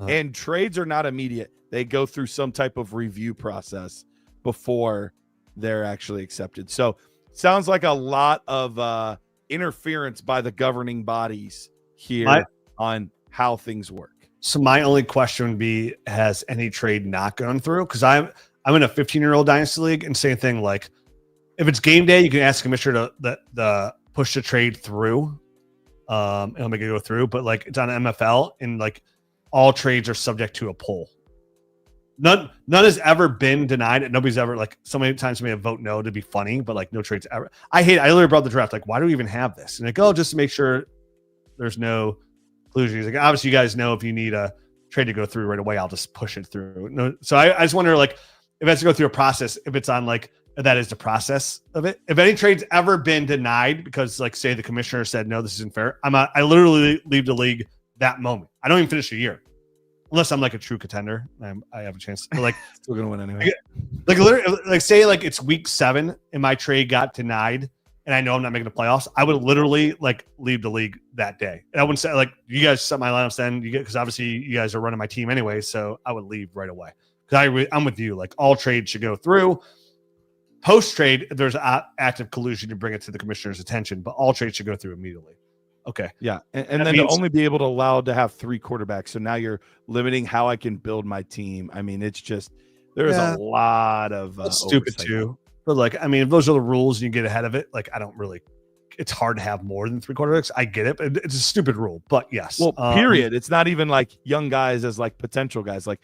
And trades are not immediate. They go through some type of review process before they're actually accepted. So sounds like a lot of interference by the governing bodies here on how things work. So my only question would be, has any trade not gone through? Because I'm in a 15-year-old Dynasty league, and same thing, like if it's game day, you can ask the commissioner to push the trade through. It'll make it go through, but like it's on MFL, and like all trades are subject to a poll. None has ever been denied. Nobody's ever, like, so many times somebody vote no to be funny, but like no trades ever. I literally brought the draft. Like, why do we even have this? And like, oh, just to make sure there's no collusion. Like, obviously you guys know if you need a trade to go through right away, I'll just push it through. No, so I just wonder, like, if it has to go through a process, if it's on like, that is the process of it. If any trade's ever been denied because, like, say the commissioner said, no, this isn't fair, I literally leave the league that moment. I don't even finish a year. Unless I'm like a true contender, I have a chance. But like, still gonna win anyway. Like literally, like say like it's week 7 and my trade got denied, and I know I'm not making the playoffs. I would literally like leave the league that day. And I wouldn't say like, you guys set my lineups then, because obviously you guys are running my team anyway. So I would leave right away. Because I'm with you. Like, all trades should go through. Post trade, if there's active collusion, to bring it to the commissioner's attention, but all trades should go through immediately. Okay. Yeah. And then to only be able to allow to have 3 quarterbacks. So now you're limiting how I can build my team. I mean, it's just, there's a lot of that's stupid too. But like, I mean, if those are the rules and you get ahead of it, like, I don't really, it's hard to have more than 3 quarterbacks. I get it, but it's a stupid rule. But yes. Well, period. It's not even like young guys as like potential guys. Like,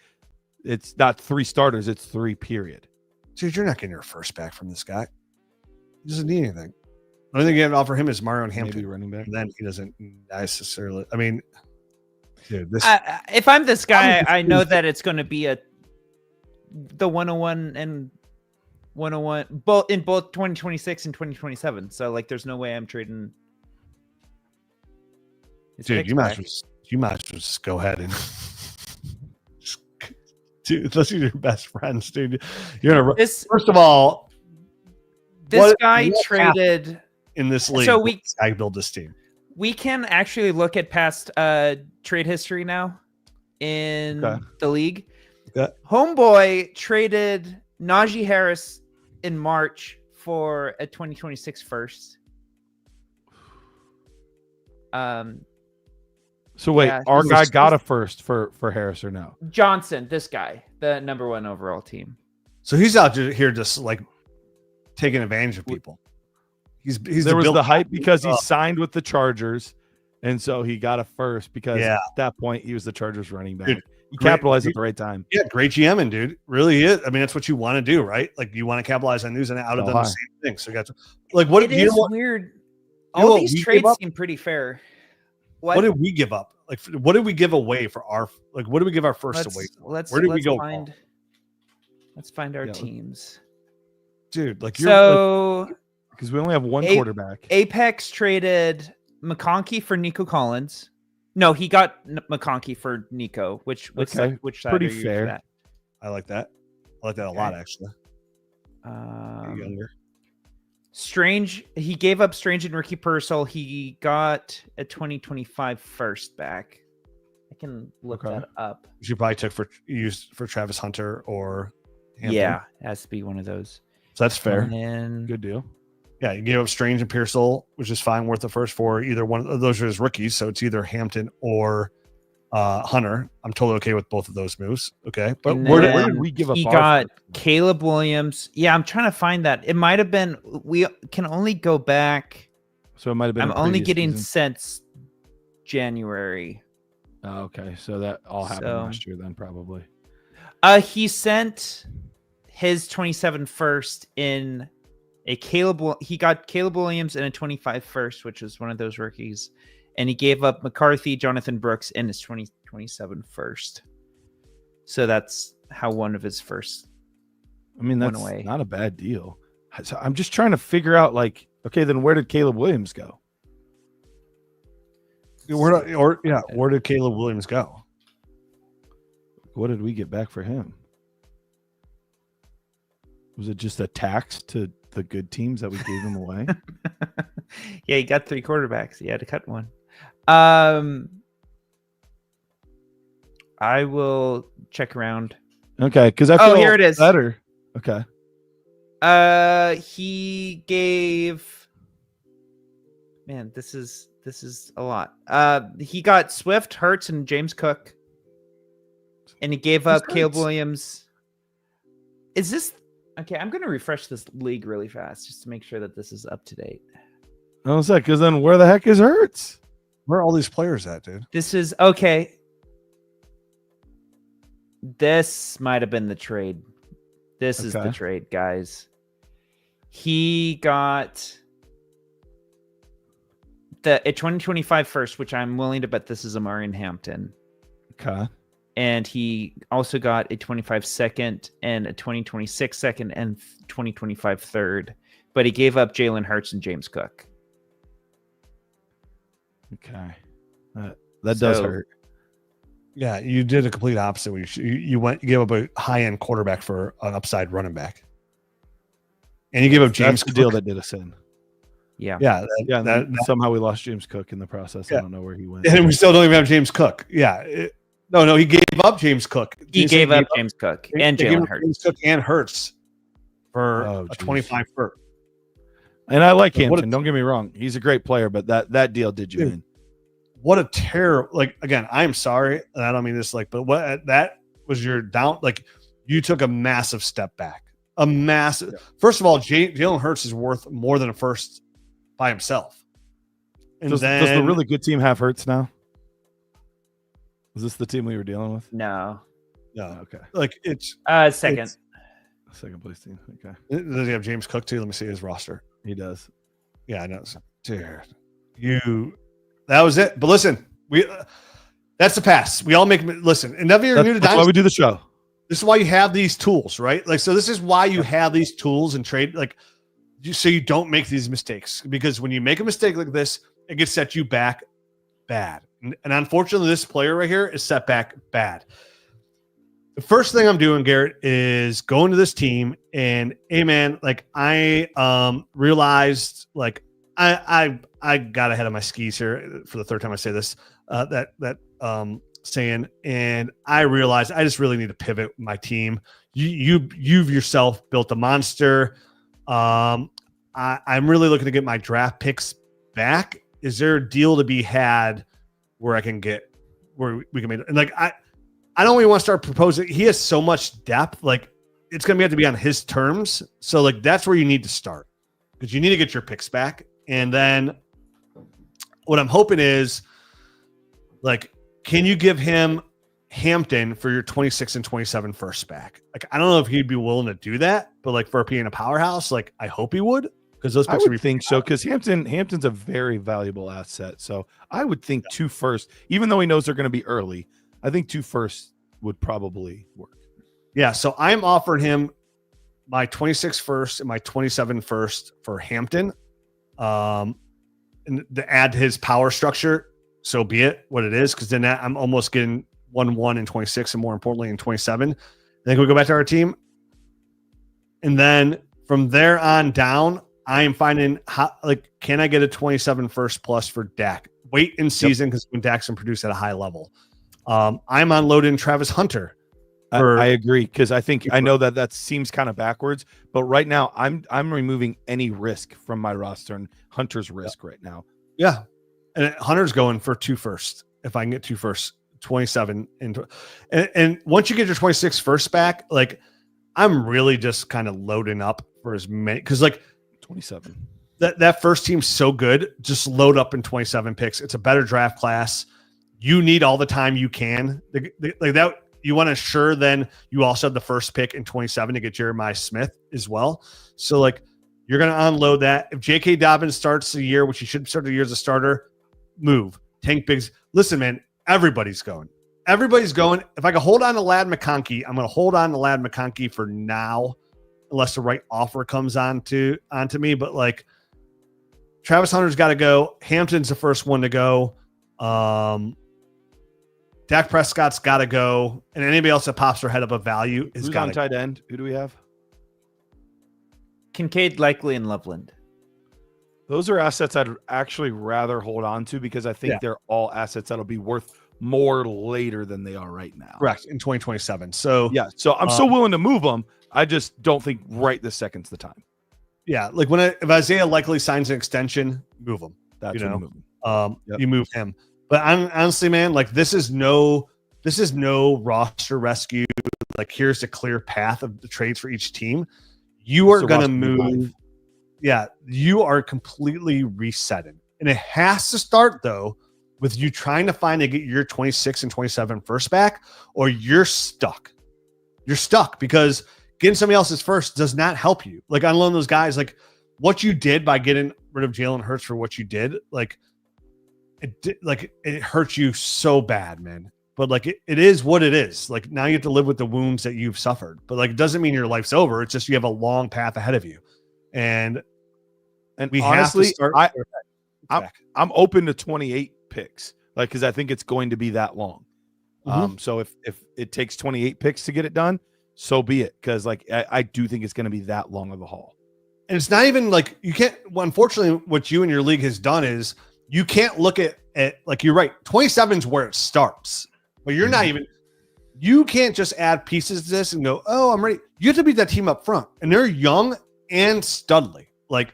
it's not 3 starters, it's 3, period. Dude, you're not getting your first back from this guy. He doesn't need anything. The only thing you have to offer him is Mario and Hampton. Maybe running back. And then he doesn't necessarily. I mean, dude, this. If I'm this guy, I know that it's going to be the 101 and 101 both in both 2026 and 2027. So like, there's no way I'm trading. Dude, you might as well just go ahead and. Dude, those are your best friends, dude. You're in first of all, this guy traded in this league. So I build this team. We can actually look at past trade history now in the league. Okay. Homeboy traded Najee Harris in March for a 2026 first. So wait, our guy got a first for Harris or no? Johnson, this guy, the number 1 overall team. So he's out here just like taking advantage of people. There was the hype because he signed with the Chargers, and so he got a first because at that point he was the Chargers running back. Dude, he capitalized at the right time. Yeah, great GMing, dude. Really is. I mean, that's what you want to do, right? Like, you want to capitalize on news, and out of them the same thing. So you got to, like, what? It is weird. All these trades seem pretty fair. What did we give up? Like, what did we give away for our? Like, what did we give our first away? Where did we go? Let's find our teams, dude. Like, because we only have 1 quarterback. Apex traded McConkey for Nico Collins. No, he got McConkey for Nico. Which side pretty fair. I like that. I like that a lot, actually. Younger. Strange, he gave up Strange and Ricky Purcell. He got a 2025 first back. I can look that up. Which you probably took used for Travis Hunter or Hampton. Yeah, it has to be one of those. So that's fair. And good deal. Yeah, you gave up Strange and Pearsall, which is fine, worth the first for either one of those are his rookies. So it's either Hampton or Hunter. I'm totally okay with both of those moves. Okay, but where did we give up? He got Caleb Williams. Yeah, I'm trying to find that. It might have been. We can only go back. So it might have been. I'm only getting since January. Oh, okay, so that all happened last year then, probably. He sent his 27 first in a Caleb. He got Caleb Williams and a 25 first, which was one of those rookies. And he gave up McCarthy, Jonathan Brooks, and his 2027 first. So that's how one of his first. I mean, that's not a bad deal. So I'm just trying to figure out, like, okay, then where did Caleb Williams go? Where did Caleb Williams go? What did we get back for him? Was it just a tax to the good teams that we gave him away? Yeah, he got 3 quarterbacks. He had to cut one. I will check around. Okay, because I feel here it is. better. Okay. He gave. Man, this is a lot. He got Swift, Hurts, and James Cook, and he gave up Caleb Williams. Is this okay? I'm gonna refresh this league really fast just to make sure that this is up to date. I was like, because then where the heck is Hurts? Where are all these players at, dude? This is okay. This might have been the trade. This is the trade, guys. He got a 2025 first, which I'm willing to bet this is Amari and Hampton. Okay. And he also got a 25 second and a 2026 second and 2025 third. But he gave up Jalen Hurts and James Cook. Okay. That does hurt. Yeah, you did a complete opposite. You gave up a high-end quarterback for an upside running back. And you gave up James Cook. The deal that did us in. Yeah. Yeah. Somehow we lost James Cook in the process. Yeah. I don't know where he went. And we still don't even have James Cook. Yeah. No, he gave up James Cook. He gave up James Cook and Jalen Hurts. James Cook and Hurts for a 25 first. And I like Hampton. Don't get me wrong. He's a great player, but that deal did you in. What a terror. Like, again, I'm sorry. And I don't mean this but what that was your down. Like, you took a massive step back. First of all, Jalen Hurts is worth more than a first by himself. And does the really good team have Hurts now? Is this the team we were dealing with? No. Okay. Like, it's second place team. Okay. Does he have James Cook too? Let me see his roster. He does. Yeah, I know. Dude, that was it. But listen, that's the pass. We all listen. And never new to That's why we do the show. This is why you have these tools, right? Like, so this is why you have these tools and trade, like, so you don't make these mistakes. Because when you make a mistake like this, it gets set you back bad. And unfortunately, this player right here is set back bad. The first thing I'm doing, Garrett, is going to this team and, hey, man, like, I realized, like, I got ahead of my skis here for the third time I say this, saying, and I realized I just really need to pivot my team. You've yourself built a monster. I'm really looking to get my draft picks back. Is there a deal to be had where we can make it? And like, I don't even want to start proposing. He has so much depth. Like, it's going to have to be on his terms. So like, that's where you need to start, because you need to get your picks back. And then what I'm hoping is, like, can you give him Hampton for your 26 and 27 first back? Like, I don't know if he'd be willing to do that, but like, for being a powerhouse, like, I hope he would, because those picks would think so, because Hampton's a very valuable asset. So I would think 2 first, even though he knows they're going to be early. I think 2 first would probably work. Yeah. So I'm offering him my 26 first and my 27 first for Hampton. And to add his power structure, so be it what it is, because then I'm almost getting 1 in 26 and more importantly in 27. And then we go back to our team. And then from there on down, I am finding can I get a 27 first plus for Dak? Wait in season, because when Dak's can produce at a high level. I'm unloading Travis Hunter. I agree, because I know that seems kind of backwards, but right now I'm removing any risk from my roster, and Hunter's risk right now. Yeah, and Hunter's going for 2 first. If I can get 2 first, 27 and once you get your 26 first back, like, I'm really just kind of loading up for as many, because like 27. That first team's so good. Just load up in 27 picks. It's a better draft class. You need all the time you can. Like that. You want to ensure then you also have the first pick in 27 to get Jeremiah Smith as well. So like, you're going to unload that. If J.K. Dobbins starts the year, which he should start the year as a starter, move. Tank Biggs. Listen, man, everybody's going. If I can hold on to Ladd McConkey, I'm going to hold on to Ladd McConkey for now, unless the right offer comes onto me. But like, Travis Hunter's got to go. Hampton's the first one to go. Dak Prescott's got to go, and anybody else that pops their head up a value is Who's got on tight end? Who do we have? Kincaid, Likely, and Loveland. Those are assets I'd actually rather hold on to because I think they're all assets that'll be worth more later than they are right now. Correct, in 2027. So yeah, so I'm still willing to move them. I just don't think right this second's the time. Yeah, like if Isaiah Likely signs an extension, move him. That's you know, move him. You move him. But honestly, man, like this is no roster rescue. Like here's a clear path of the trades for each team. You are going to move. Yeah, you are completely resetting. And it has to start, though, with you trying to find to get your 26 and 27 first back, or you're stuck. You're stuck because getting somebody else's first does not help you. Like, unload those guys, like what you did by getting rid of Jalen Hurts for what you did, it hurts you so bad, man. But like it is what it is. Like now you have to live with the wounds that you've suffered. But like it doesn't mean your life's over. It's just you have a long path ahead of you. And we honestly, have to start. I'm open to 28 picks, like because I think it's going to be that long. So if it takes 28 picks to get it done, so be it. Because like I do think it's going to be that long of a haul. And it's not even like you can't. Well, unfortunately, what you and your league has done is you can't look at like you're right. 27 is where it starts. But you're not even, you can't just add pieces to this and go, oh, I'm ready. You have to beat that team up front. And they're young and studly. Like,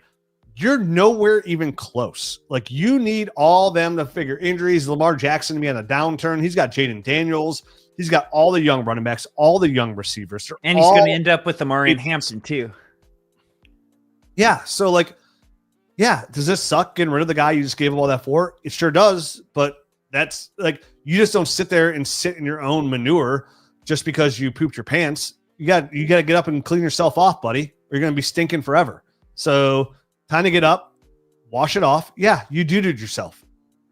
you're nowhere even close. Like, you need all them to figure injuries. Lamar Jackson to be on a downturn. He's got Jaden Daniels. He's got all the young running backs, all the young receivers. And he's going to end up with Amari and Hampton, too. Yeah. So, like, yeah, does this suck getting rid of the guy you just gave him all that for? It sure does. But that's like, you just don't sit there and sit in your own manure just because you pooped your pants. You got to get up and clean yourself off, buddy, or you're going to be stinking forever. So time to get up, wash it off. Yeah, you did yourself.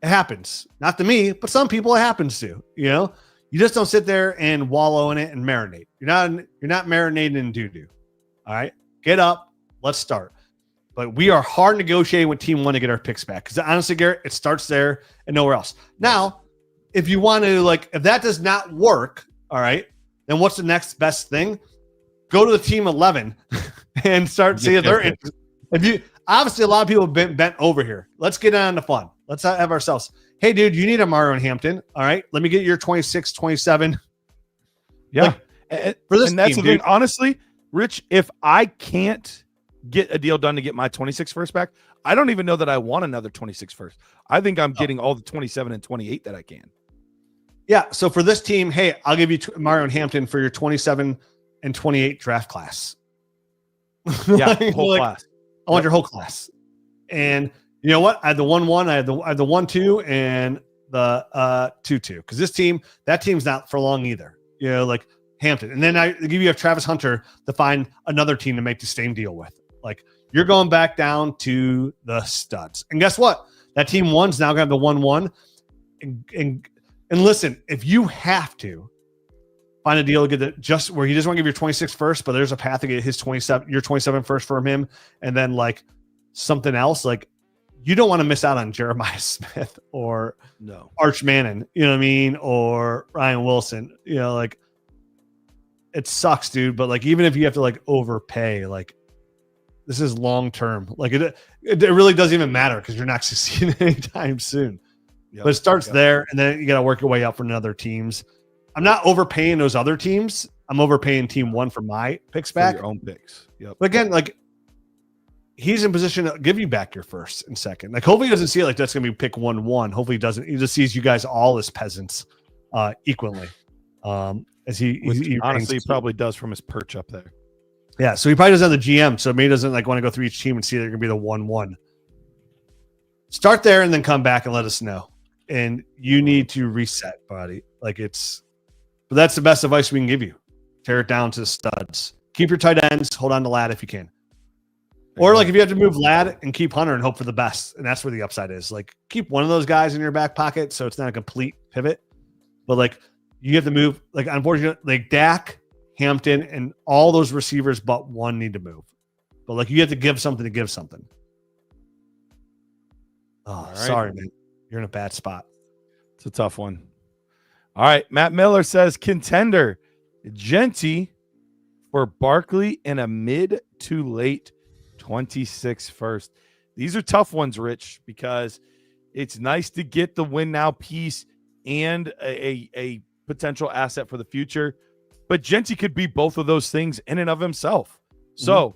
It happens. Not to me, but some people it happens to. You know, you just don't sit there and wallow in it and marinate. You're not marinating in doo-doo. All right, get up. Let's start. But we are hard negotiating with Team One to get our picks back because honestly, Garrett, it starts there and nowhere else. Now, if you want to, like, if that does not work, all right, then what's the next best thing? Go to the Team 11 and start seeing their interest. If you obviously a lot of people have been bent over here. Let's get on the fun. Let's have ourselves. Hey, dude, you need a Mario in Hampton. All right, let me get your 26, 27. Yeah, for this and that's team, the thing. dude. Honestly, Rich, if I can't get a deal done to get my 26 first back, I don't even know that I want another 26 first. I think I'm getting all the 27 and 28 that I can. Yeah. So for this team, hey, I'll give you Mario and Hampton for your 27 and 28 draft class. Yeah, whole class. I want your whole class. And you know what? I had the 1-1, I had the 1-2, and the 2-2. Because that team's not for long either. You know, like Hampton. And then I give you a Travis Hunter to find another team to make the same deal with. Like you're going back down to the studs. And guess what? That team 1's now gonna have the 1-1. And listen, if you have to find a deal to get it just where he doesn't want to give your 26 first, but there's a path to get your 27 first from him, and then like something else, like you don't want to miss out on Jeremiah Smith or Arch Manning, you know what I mean, or Ryan Wilson. You know, like it sucks, dude. But like even if you have to like overpay, like this is long term. Like it really doesn't even matter because you're not succeeding anytime soon. Yep. But it starts there, and then you got to work your way up for other teams. I'm not overpaying those other teams. I'm overpaying Team 1 for my picks back. For your own picks. Yep. But again, like he's in position to give you back your first and second. Like hopefully he doesn't see it like that's going to be pick 1-1. Hopefully he doesn't. He just sees you guys all as peasants equally. As he honestly probably does from his perch up there. Yeah. So he probably doesn't have the GM. So maybe he doesn't like want to go through each team and see they're going to be the 1-1. Start there and then come back and let us know. And you need to reset, buddy. Like but that's the best advice we can give you. Tear it down to the studs. Keep your tight ends. Hold on to Ladd if you can. Or like if you have to move Ladd and keep Hunter and hope for the best. And that's where the upside is. Like keep one of those guys in your back pocket so it's not a complete pivot. But like you have to move. Like unfortunately, like Dak, Hampton, and all those receivers but one need to move. But like you have to give something to give something. Oh, right. Sorry, man. You're in a bad spot. It's a tough one. All right. Matt Miller says contender Genty for Barkley in a mid to late 26 first. These are tough ones, Rich, because it's nice to get the win now piece and a potential asset for the future. But Genty could be both of those things in and of himself. So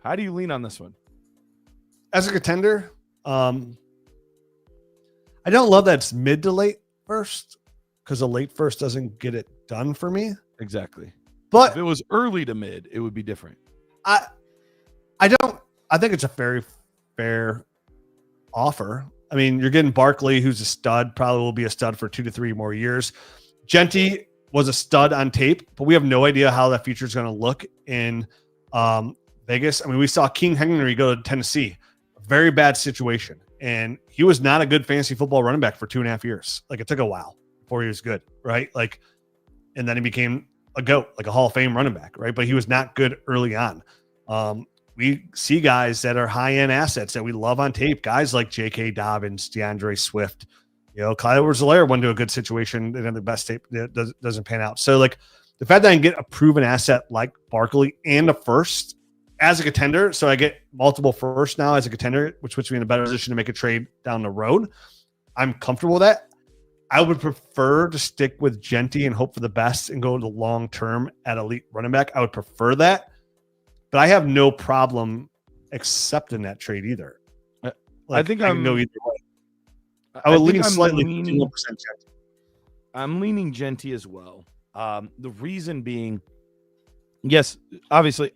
how do you lean on this one? As a contender, I don't love that it's mid to late first because a late first doesn't get it done for me. Exactly. But if it was early to mid, it would be different. I think it's a very fair offer. I mean, you're getting Barkley, who's a stud, probably will be a stud for 2 to 3 more years. Genty was a stud on tape, but we have no idea how that future is going to look in Vegas. I mean, we saw King Henry go to Tennessee, a very bad situation. And he was not a good fantasy football running back for 2.5 years. Like, it took a while before he was good, right? Like, and then he became a GOAT, like a Hall of Fame running back, right? But he was not good early on. We see guys that are high-end assets that we love on tape, guys like J.K. Dobbins, DeAndre Swift, Clyde Edwards-Helaire went to a good situation, and then the best tape doesn't pan out. So, like, the fact that I can get a proven asset like Barkley and a first as a contender, so I get multiple firsts now as a contender, which puts me in a better position to make a trade down the road. I'm comfortable with that. I would prefer to stick with Genty and hope for the best and go to long-term at elite running back. I would prefer that, but I have no problem accepting that trade either. I think I can go either way. I would lean slightly 1% Genty. I'm leaning Genty as well. The reason being, yes, obviously,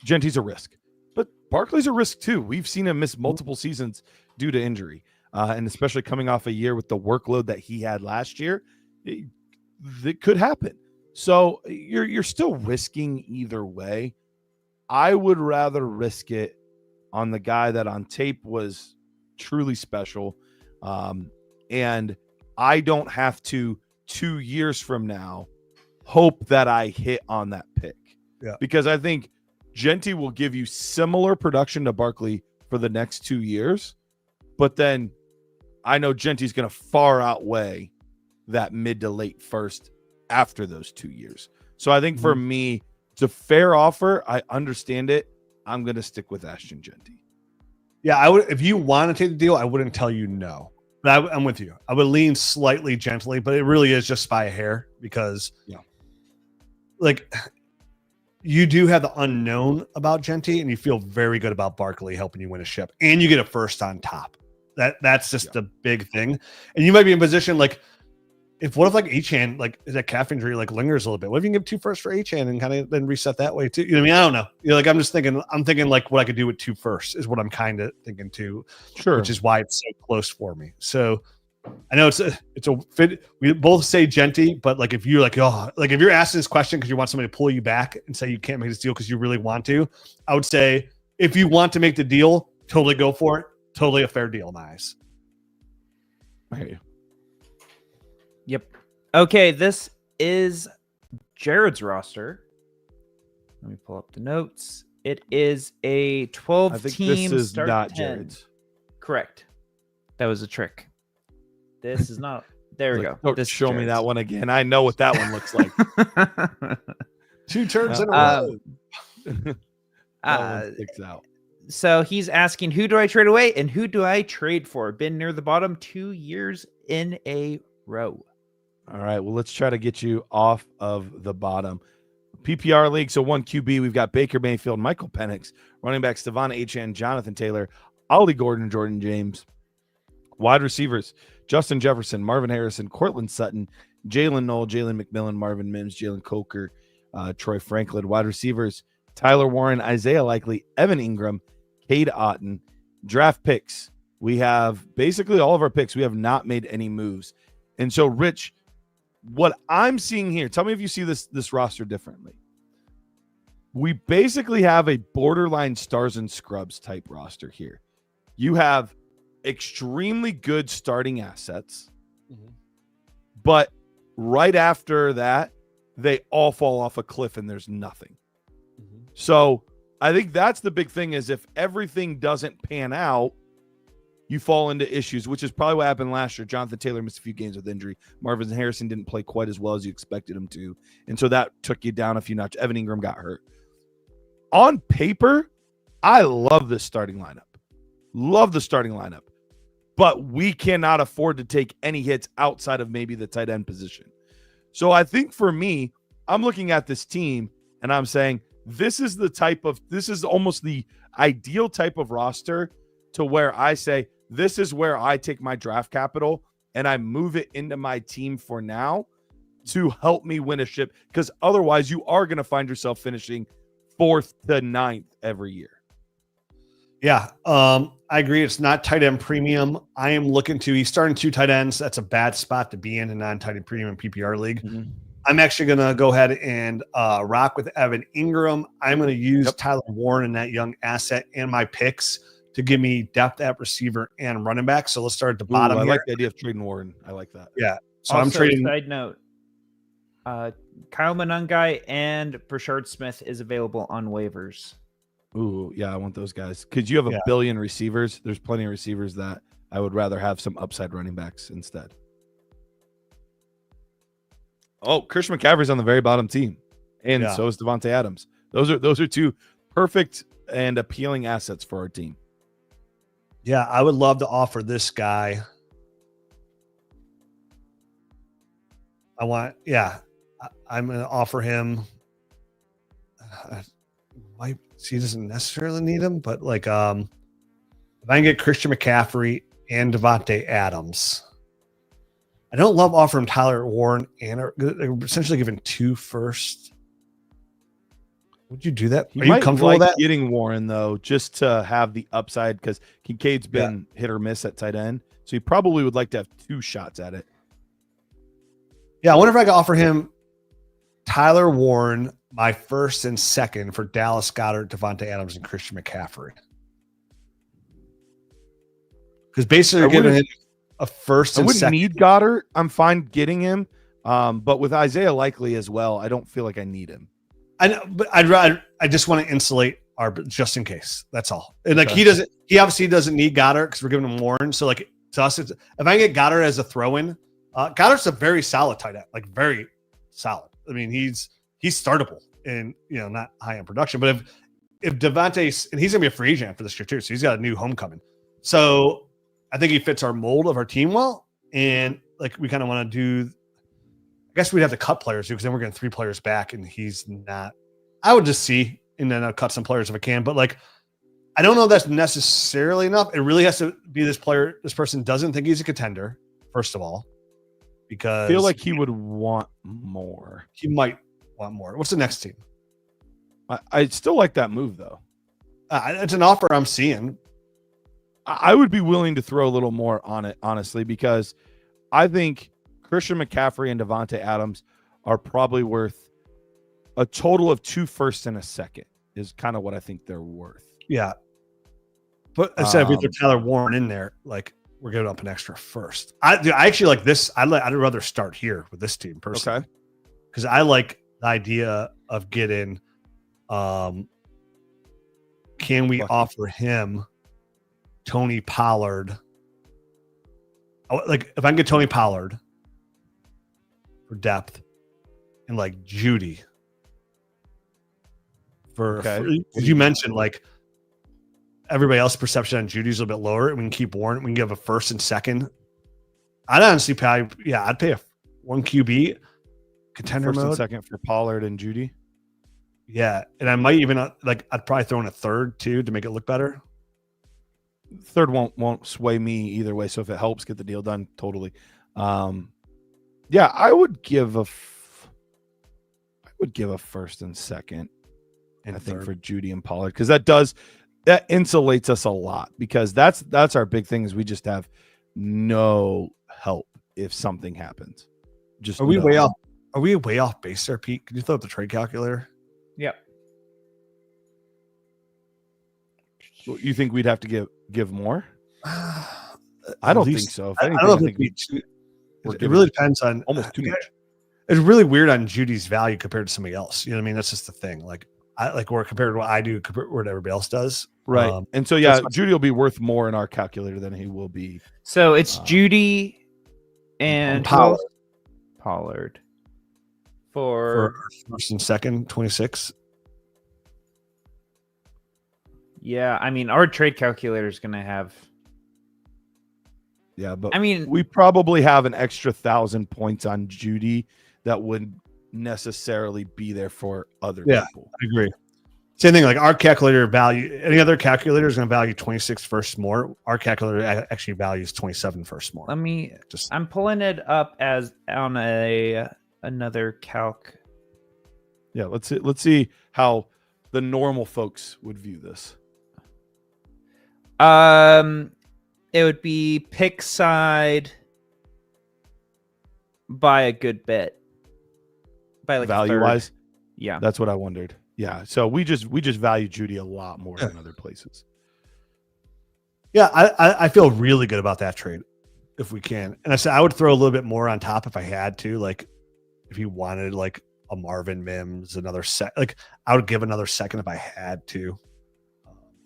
Genty's a risk, but Barkley's a risk too. We've seen him miss multiple seasons due to injury, and especially coming off a year with the workload that he had last year, it could happen. So you're still risking either way. I would rather risk it on the guy that on tape was truly special, and I don't have to 2 years from now hope that I hit on that pick. Yeah, because I think Genty will give you similar production to Barkley for the next 2 years, but then I know Genty's going to far outweigh that mid to late first after those 2 years. So I think for me, it's a fair offer. I understand it. I'm going to stick with Ashton Genty. Yeah, I would. If you want to take the deal, I wouldn't tell you no. But I'm with you. I would lean slightly gently, but it really is just by a hair because, like, you do have the unknown about Genty, and you feel very good about Barkley helping you win a ship, and you get a first on top. That's just the big thing. And you might be in position like, what if like Achane, like that calf injury like lingers a little bit? What if you can get 2 firsts for Achane and kind of then reset that way too? You know what I mean? I don't know. Like, I'm thinking like what I could do with 2 firsts is what I'm kind of thinking too. Sure. Which is why it's so close for me. So I know it's a fit. We both say Genty, but like if you're like, if you're asking this question because you want somebody to pull you back and say you can't make this deal because you really want to, I would say if you want to make the deal, totally go for it. Totally a fair deal in my eyes. I hear you. Yep. Okay, this is Jarrid's roster. Let me pull up the notes. It is a 12 I think team this is start not 10. Jarrid's. Correct. That was a trick. This is not. There we go. Don't This show me Jarrid's. that one again. I know what that one looks like. 2 turns in a row. That one sticks out. So he's asking, who do I trade away and who do I trade for? Been near the bottom 2 years in a row. All right. Well, let's try to get you off of the bottom. PPR league. So 1 QB, we've got Baker Mayfield, Michael Penix, running back Stefan Achane, Jonathan Taylor, Ollie Gordon, Jordan James. Wide receivers, Justin Jefferson, Marvin Harrison, Cortland Sutton, Jalen Knoll, Jalen McMillan, Marvin Mims, Jalen Coker, Troy Franklin. Wide receivers, Tyler Warren, Isaiah Likely, Evan Ingram, Cade Otton. Draft picks, we have basically all of our picks. We have not made any moves. And so, Rich, what I'm seeing here, tell me if you see this roster differently. We basically have a borderline stars and scrubs type roster here. You have extremely good starting assets, but right after that, they all fall off a cliff and there's nothing. So I think that's the big thing is if everything doesn't pan out, you fall into issues, which is probably what happened last year. Jonathan Taylor missed a few games with injury. Marvin Harrison didn't play quite as well as you expected him to. And so that took you down a few notches. Evan Ingram got hurt. On paper, I love this starting lineup. Love the starting lineup. But we cannot afford to take any hits outside of maybe the tight end position. So I think for me, I'm looking at this team and I'm saying, this is almost the ideal type of roster to where I say, this is where I take my draft capital and I move it into my team for now to help me win a ship. Because otherwise you are going to find yourself finishing 4th to 9th every year. Yeah, I agree. It's not tight end premium. I am looking to, he's starting 2 tight ends. That's a bad spot to be in a non-tight end premium PPR league. Mm-hmm. I'm actually going to go ahead and rock with Evan Ingram. I'm going to use Tyler Warren and that young asset and my picks to give me depth at receiver and running back. So let's start at the bottom. I here. like the idea of trading Warren. I like that. Yeah. So also, I'm trading. Side note, Kyle Monangai and Brashard Smith is available on waivers. Ooh, yeah, I want those guys. Because you have a billion receivers. There's plenty of receivers that I would rather have some upside running backs instead. Oh, Christian McCaffrey's on the very bottom team. And so is Devontae Adams. Those are 2 perfect and appealing assets for our team. Yeah, I would love to offer this guy. I'm going to offer him. He doesn't necessarily need him, but like, if I can get Christian McCaffrey and Devontae Adams, I don't love offering Tyler Warren and essentially giving 2 first. Would you do that? You Are you might comfortable like with that? getting Warren, though, just to have the upside because Kincaid's been hit or miss at tight end. So he probably would like to have 2 shots at it. Yeah, I wonder if I could offer him Tyler Warren, my first and second for Dallas Goedert, Devontae Adams, and Christian McCaffrey. Because basically you're giving him a first and second. I wouldn't need Goddard. I'm fine getting him. But with Isaiah Likely as well, I don't feel like I need him. I know, but I just want to insulate our just in case. That's all. And like he obviously doesn't need Goddard because we're giving him Warren. So like to us, if I get Goddard as a throw-in, Goddard's a very solid tight end, like very solid. I mean, he's startable and not high in production. But if Devontae, and he's gonna be a free agent for this year too, so he's got a new homecoming. So I think he fits our mold of our team well. And like we kind of want to do. I guess we'd have to cut players too, because then we're getting 3 players back, and he's not. I would just see, and then I'll cut some players if I can. But like, I don't know if that's necessarily enough. It really has to be this player. This person doesn't think he's a contender, first of all, because I feel like he would want more. He might want more. What's the next team? I still like that move though. It's an offer I'm seeing. I would be willing to throw a little more on it, honestly, because I think Christian McCaffrey and Devontae Adams are probably worth a total of 2 firsts and a second is kind of what I think they're worth. Yeah. But instead of either Tyler Warren in there, like we're giving up an extra first. I actually like this. I'd rather start here with this team personally. Okay. Because I like the idea of getting, can we offer him Tony Pollard? Like if I can get Tony Pollard for depth and like Judy for you mentioned like everybody else's perception on Judy's a little bit lower, and we can keep Warren. We can give a first and second. I'd honestly pay. I'd pay a 1 QB contender first mode. And second for Pollard and Judy. Yeah, and I might even I'd probably throw in a third too to make it look better. Third won't sway me either way. So if it helps get the deal done, totally. Yeah, I would give a first and second, and I think for Judy and Pollard, because that insulates us a lot, because that's our big thing is we just have no help if something happens. Just are we way off? Are we way off base there, Pete? Can you throw up the trade calculator? Yep. You think we'd have to give more? I don't think so. I don't think it really depends on almost too much. It's really weird on Judy's value compared to somebody else. You know what I mean? That's just the thing. Like or compared to what I do compared to what everybody else does. Right. And so, that's Judy will be worth more in our calculator than he will be. So it's Judy and Pollard. Pollard for for first and second, 26. yeah. I mean, our trade calculator is going to have. Yeah, but I mean, we probably have an extra 1,000 points on Judy that wouldn't necessarily be there for other people. I agree. Same thing, like our calculator value, any other calculator is going to value 26 first more. Our calculator actually values 27 first more. I'm pulling it up as on another calc. Yeah, let's see how the normal folks would view this. It would be pick side by a good bit. By like value wise. Yeah. That's what I wondered. Yeah. So we just value Judy a lot more than other places. Yeah, I feel really good about that trade if we can. And I said I would throw a little bit more on top if I had to, like if you wanted like a Marvin Mims, another set, like I would give another second if I had to.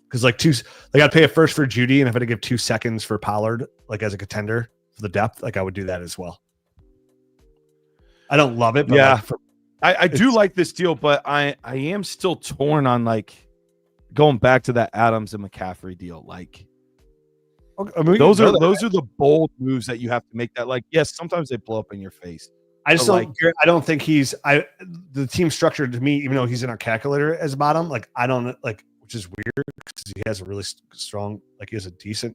Because I'd pay a first for Judy, and if I had to give 2 seconds for Pollard, like as a contender for the depth, like I would do that as well. I don't love it, but yeah, I do like this deal, but I am still torn on like going back to that Adams and McCaffrey deal. Like, I mean, those are the bold moves that you have to make. That like, yes, sometimes they blow up in your face. I just don't think the team structure to me, even though he's in our calculator as bottom, like I don't like. Which is weird because he has a really strong, like he has a decent,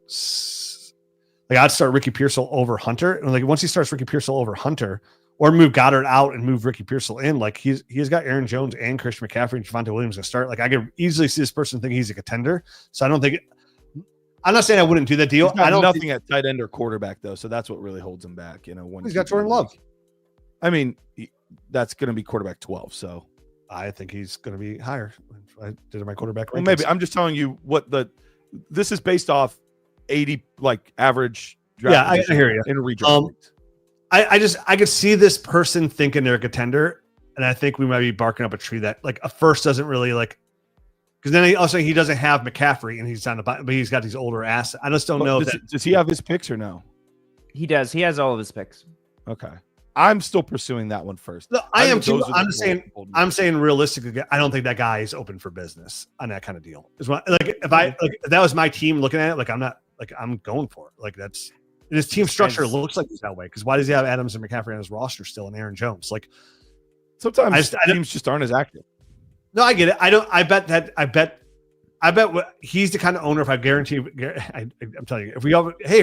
like I'd start Ricky Pearsall over Hunter. And like once he starts Ricky Pearsall over Hunter or move Goddard out and move Ricky Pearsall in, like he's got Aaron Jones and Christian McCaffrey and Javonte Williams to start. Like I could easily see this person thinking he's a contender. So I don't think, I'm not saying I wouldn't do that deal. I don't nothing at tight end or quarterback though. So that's what really holds him back. You know, when he's got Jordan Love. I mean, that's going to be quarterback 12. So I think he's going to be higher. I did my quarterback. Well, maybe I'm just telling you this is based off 80 like average. Yeah, I hear you. In a redraft. I could see this person thinking they're a contender, and I think we might be barking up a tree that like a first doesn't really like, because then he doesn't have McCaffrey and he's on the but he's got these older assets. I just don't know. Does he have his picks or no? He does. He has all of his picks. Okay. I'm still pursuing that one first. No, I am too. I'm saying realistically, I don't think that guy is open for business on that kind of deal. If that was my team looking at it, like I'm going for it. Like his team structure looks like he's that way. Because why does he have Adams and McCaffrey on his roster still and Aaron Jones? Like sometimes teams just aren't as active. No, I get it. I bet he's the kind of owner. If I guarantee, I'm telling you, if we all, hey,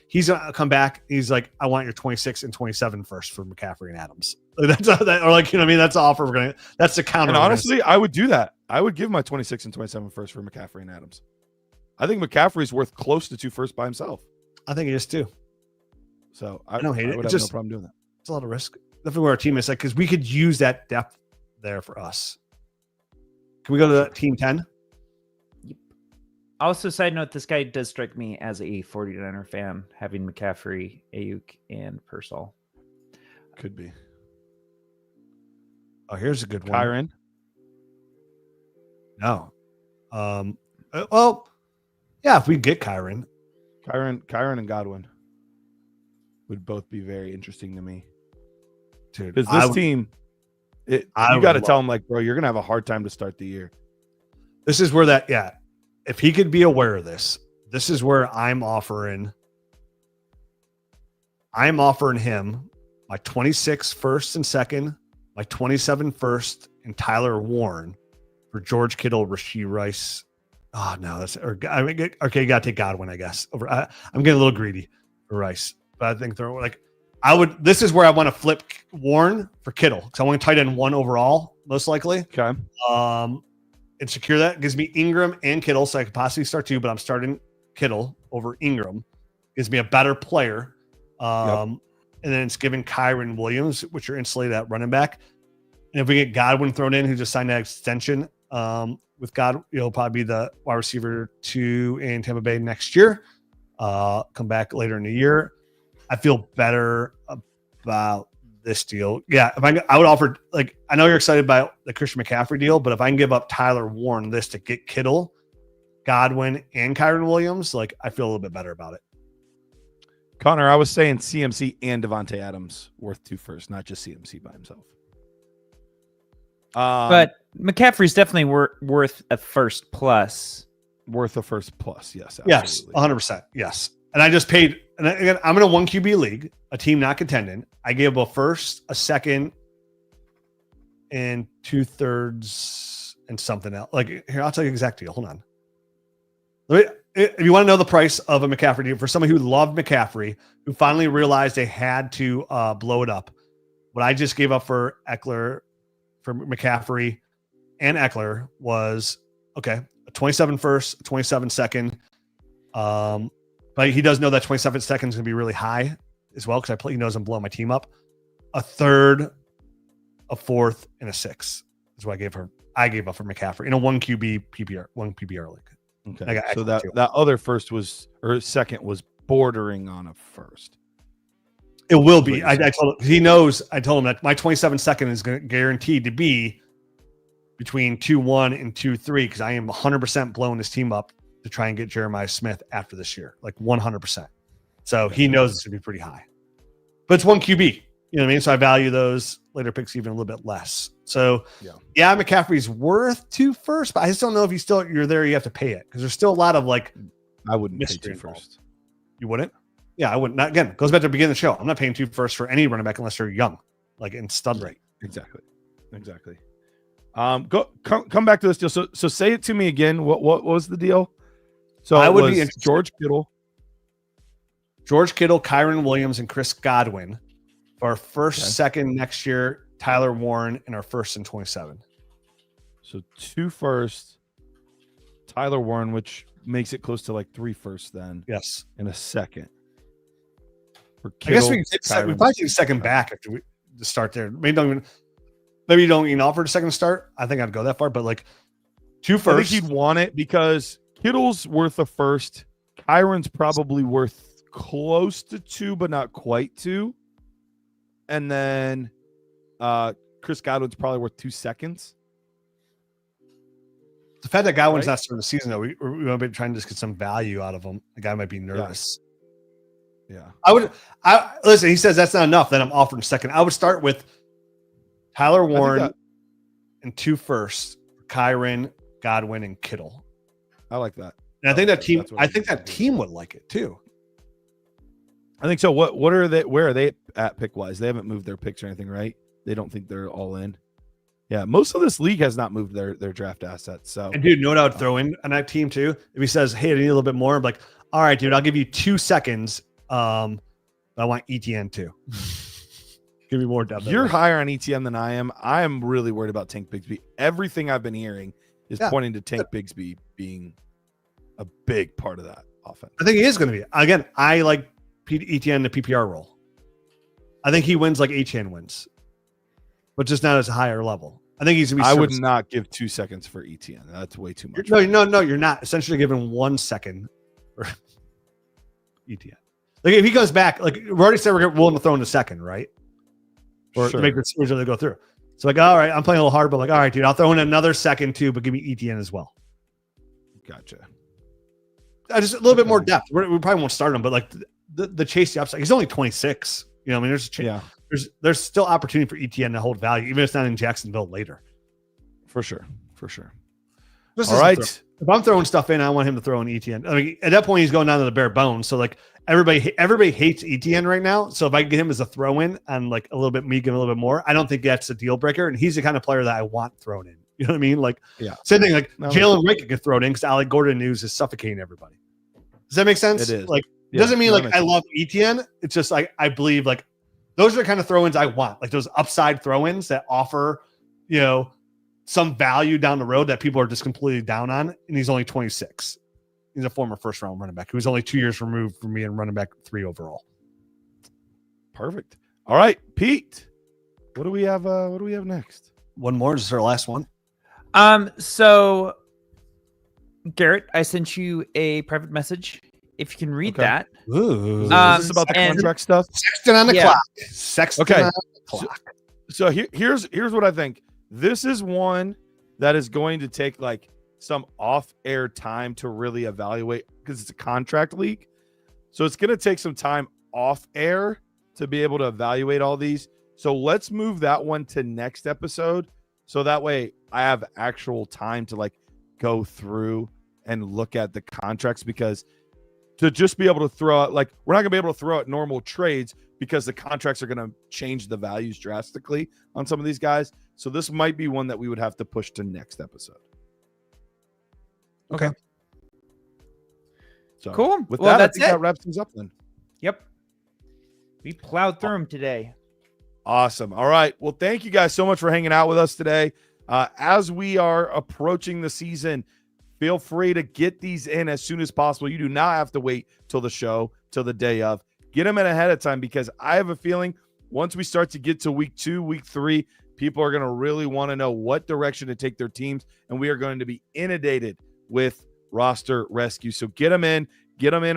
he's gonna come back. He's like, I want your 26 and 27 first for McCaffrey and Adams. That's or like, you know what I mean? That's the offer we're gonna. That's the counter. And honestly, I would do that. I would give my 26 and 27 first for McCaffrey and Adams. I think McCaffrey's worth close to 2 firsts by himself. I think he is too. So I don't hate it. I would have no problem doing that. It's a lot of risk. Definitely where our team is like, because we could use that depth there for us. Can we go to team 10? Also, side note, this guy does strike me as a 49er fan, having McCaffrey, Ayuk, and Pearsall. Could be. Oh, here's a good one. Kyron? No. Well, yeah, if we get Kyron and Godwin would both be very interesting to me. Dude, because this team, you got to tell him, like, bro, you're going to have a hard time to start the year. This is where if he could be aware of this is where I'm offering him my 26 first and second, my 27 first, and Tyler Warren for George Kittle, Rashee Rice. Oh no, okay. You got to take Godwin, I guess. I'm getting a little greedy for Rice, but I think they're like, this is where I want to flip Warren for Kittle because I want to tight end 1 overall, most likely. Okay. And secure that. Gives me Ingram and Kittle, so I could possibly start 2, but I'm starting Kittle over Ingram. Gives me a better player. And then it's giving Kyron Williams, which are insulated at running back. And if we get Godwin thrown in, who just signed that extension with God, he'll probably be the wide receiver 2 in Tampa Bay next year. Come back later in the year. I feel better about this deal. Yeah, I would offer, like, I know you're excited about the Christian McCaffrey deal, but if I can give up Tyler Warren to get Kittle, Godwin, and Kyron Williams, like I feel a little bit better about it. Connor, I was saying CMC and Devontae Adams worth 2 firsts, not just CMC by himself. But McCaffrey's definitely worth a first plus. Worth a first plus, yes. Absolutely. Yes, 100%. Yes. And I just paid, and again, I'm in a 1 QB league, a team not contending. I gave a first, a second, and 2/3 and something else. Like, here, I'll tell you the exact deal. Hold on. If you want to know the price of a McCaffrey deal, for somebody who loved McCaffrey, who finally realized they had to blow it up, what I just gave up for Eckler, for McCaffrey and Eckler was, okay, a 27 first, a 27 second. But he does know that 27 seconds is going to be really high as well, because he knows I'm blowing my team up. A third, a fourth, and a 6 is what I gave up for McCaffrey in a 1 QB PPR, 1 PPR league. Okay. So that other first second was bordering on a first. It will be. I told him, he knows. I told him that my 27 second is guaranteed to be between 2-1 and 2-3, because I am 100% blowing this team up to try and get Jeremiah Smith after this year, like 100%. So he knows it's going to be pretty high. But it's 1 QB. You know what I mean? So I value those later picks even a little bit less. So yeah, McCaffrey's worth 2 firsts, but I just don't know if you're there, you have to pay it, because there's still a lot of like. I wouldn't pay 2 firsts. You wouldn't? Yeah, I wouldn't. Not, again, goes back to the beginning of the show. I'm not paying 2 firsts for any running back unless they're young, like in stud rate. Exactly. Come back to this deal. So say it to me again. What was the deal? So I would be George Kittle, Kyron Williams, and Chris Godwin for our first, second next year. Tyler Warren in our first and 27. So 2 firsts, Tyler Warren, which makes it close to like 3 firsts then. Yes, in a second. I guess we probably take a second back after we start there. Maybe you don't even offer a second start. I think I'd go that far, but like 2 firsts. I think he'd want it because Kittle's worth a first. Kyron's probably worth close to 2, but not quite 2. And then Chris Godwin's probably worth 2 seconds. The fact that Godwin's not starting the season, though, we might be trying to just get some value out of him. The guy might be nervous. Yeah. I listen, he says that's not enough. Then I'm offering second. I would start with Tyler Warren and 2 firsts, Kyron, Godwin, and Kittle. I like that. And I think that team would like it too. I think so. What are they? Where are they at pick wise? They haven't moved their picks or anything, right? They don't think they're all in. Yeah, most of this league has not moved their draft assets. So, and dude, know what I would throw in on that team too? If he says, "Hey, I need a little bit more," I'm like, "All right, dude, I'll give you 2 seconds. I want ETN too. Give me more depth." You're higher on ETN than I am. I am really worried about Tank Bigsby. Everything I've been hearing is pointing to Tank Bigsby being a big part of that offense. I think he is going to be. Again, I like ETN the PPR role. I think he wins like HN wins, but just not as a higher level. I think he's going to be. I would not give 2 seconds for ETN. That's way too much. No, you're not. Essentially giving 1 second for ETN. Like if he goes back, like we already said, we're willing to throw in the second, right? Or to make the series really go through. So like, all right, I'm playing a little hard, but like, all right, dude, I'll throw in another second too, but give me ETN as well. Gotcha. Just a little bit more depth. We probably won't start him, but like the chase the upside. He's only 26. You know, I mean, there's still opportunity for ETN to hold value, even if it's not in Jacksonville later. For sure. All right. If I'm throwing stuff in, I want him to throw in ETN. I mean, at that point, he's going down to the bare bones. So like everybody hates ETN right now. So if I get him as a throw in and like a little bit, me give him a little bit more, I don't think that's a deal breaker. And he's the kind of player that I want thrown in. You know what I mean? Like, same thing. Like Jalen Rick get thrown in because Alec Gordon news is suffocating everybody. Does that make sense? It is. Like, it doesn't mean like I love ETN. It's just like I believe like those are the kind of throw ins I want. Like those upside throw ins that offer, you know, some value down the road that people are just completely down on. And he's only 26. He's a former first round running back who was only 2 years removed from me and running back 3 overall. Perfect. All right, Pete. What do we have? What do we have next? One more. This is our last one. So Garrett, I sent you a private message. If you can read that. Ooh. Is this about the contract stuff? Sexton on the clock. Sexton on the clock. So here's what I think. This is one that is going to take like some off-air time to really evaluate because it's a contract league. So it's going to take some time off air to be able to evaluate all these. So let's move that one to next episode. So that way I have actual time to like go through and look at the contracts, because to just be able to throw out, like, we're not gonna be able to throw out normal trades because the contracts are going to change the values drastically on some of these guys. So this might be one that we would have to push to next episode. Okay. So Cool. With Well, that, I that's think it. that wraps things up then. Yep. We plowed through them today. Awesome. All right. Well, thank you guys so much for hanging out with us today. As we are approaching the season, feel free to get these in as soon as possible. You do not have to wait till the show, till the day of. Get them in ahead of time, because I have a feeling once we start to get to week 2, week 3, people are going to really want to know what direction to take their teams, and we are going to be inundated with roster rescue. So get them in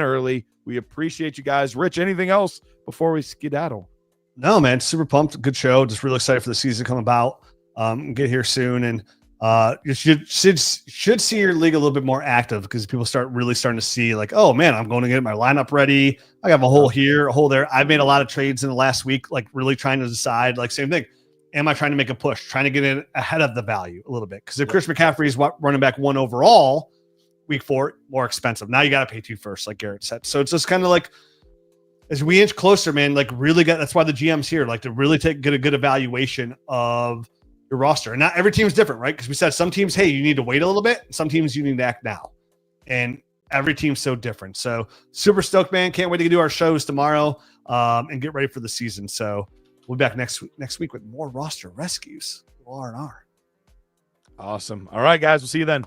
early. We appreciate you guys. Rich, anything else before we skedaddle? No, man, super pumped. Good show. Just really excited for the season to come about. Get here soon, and you should see your league a little bit more active, because people starting to see like, oh man, I'm going to get my lineup ready. I have a hole here, a hole there. I've made a lot of trades in the last week, like really trying to decide, like, same thing. Am I trying to make a push, trying to get in ahead of the value a little bit? Because if Chris McCaffrey is running back 1 overall, week 4, more expensive. Now you got to pay 2 first, like Garrett said. So it's just kind of like, as we inch closer, man, like really that's why the GM's here, like to really get a good evaluation of your roster. And not every team's different, right? Because we said some teams, hey, you need to wait a little bit. Some teams you need to act now. And every team's so different. So super stoked, man. Can't wait to do our shows tomorrow and get ready for the season. So we'll be back next week with more roster rescues. R&R. Awesome. All right, guys. We'll see you then.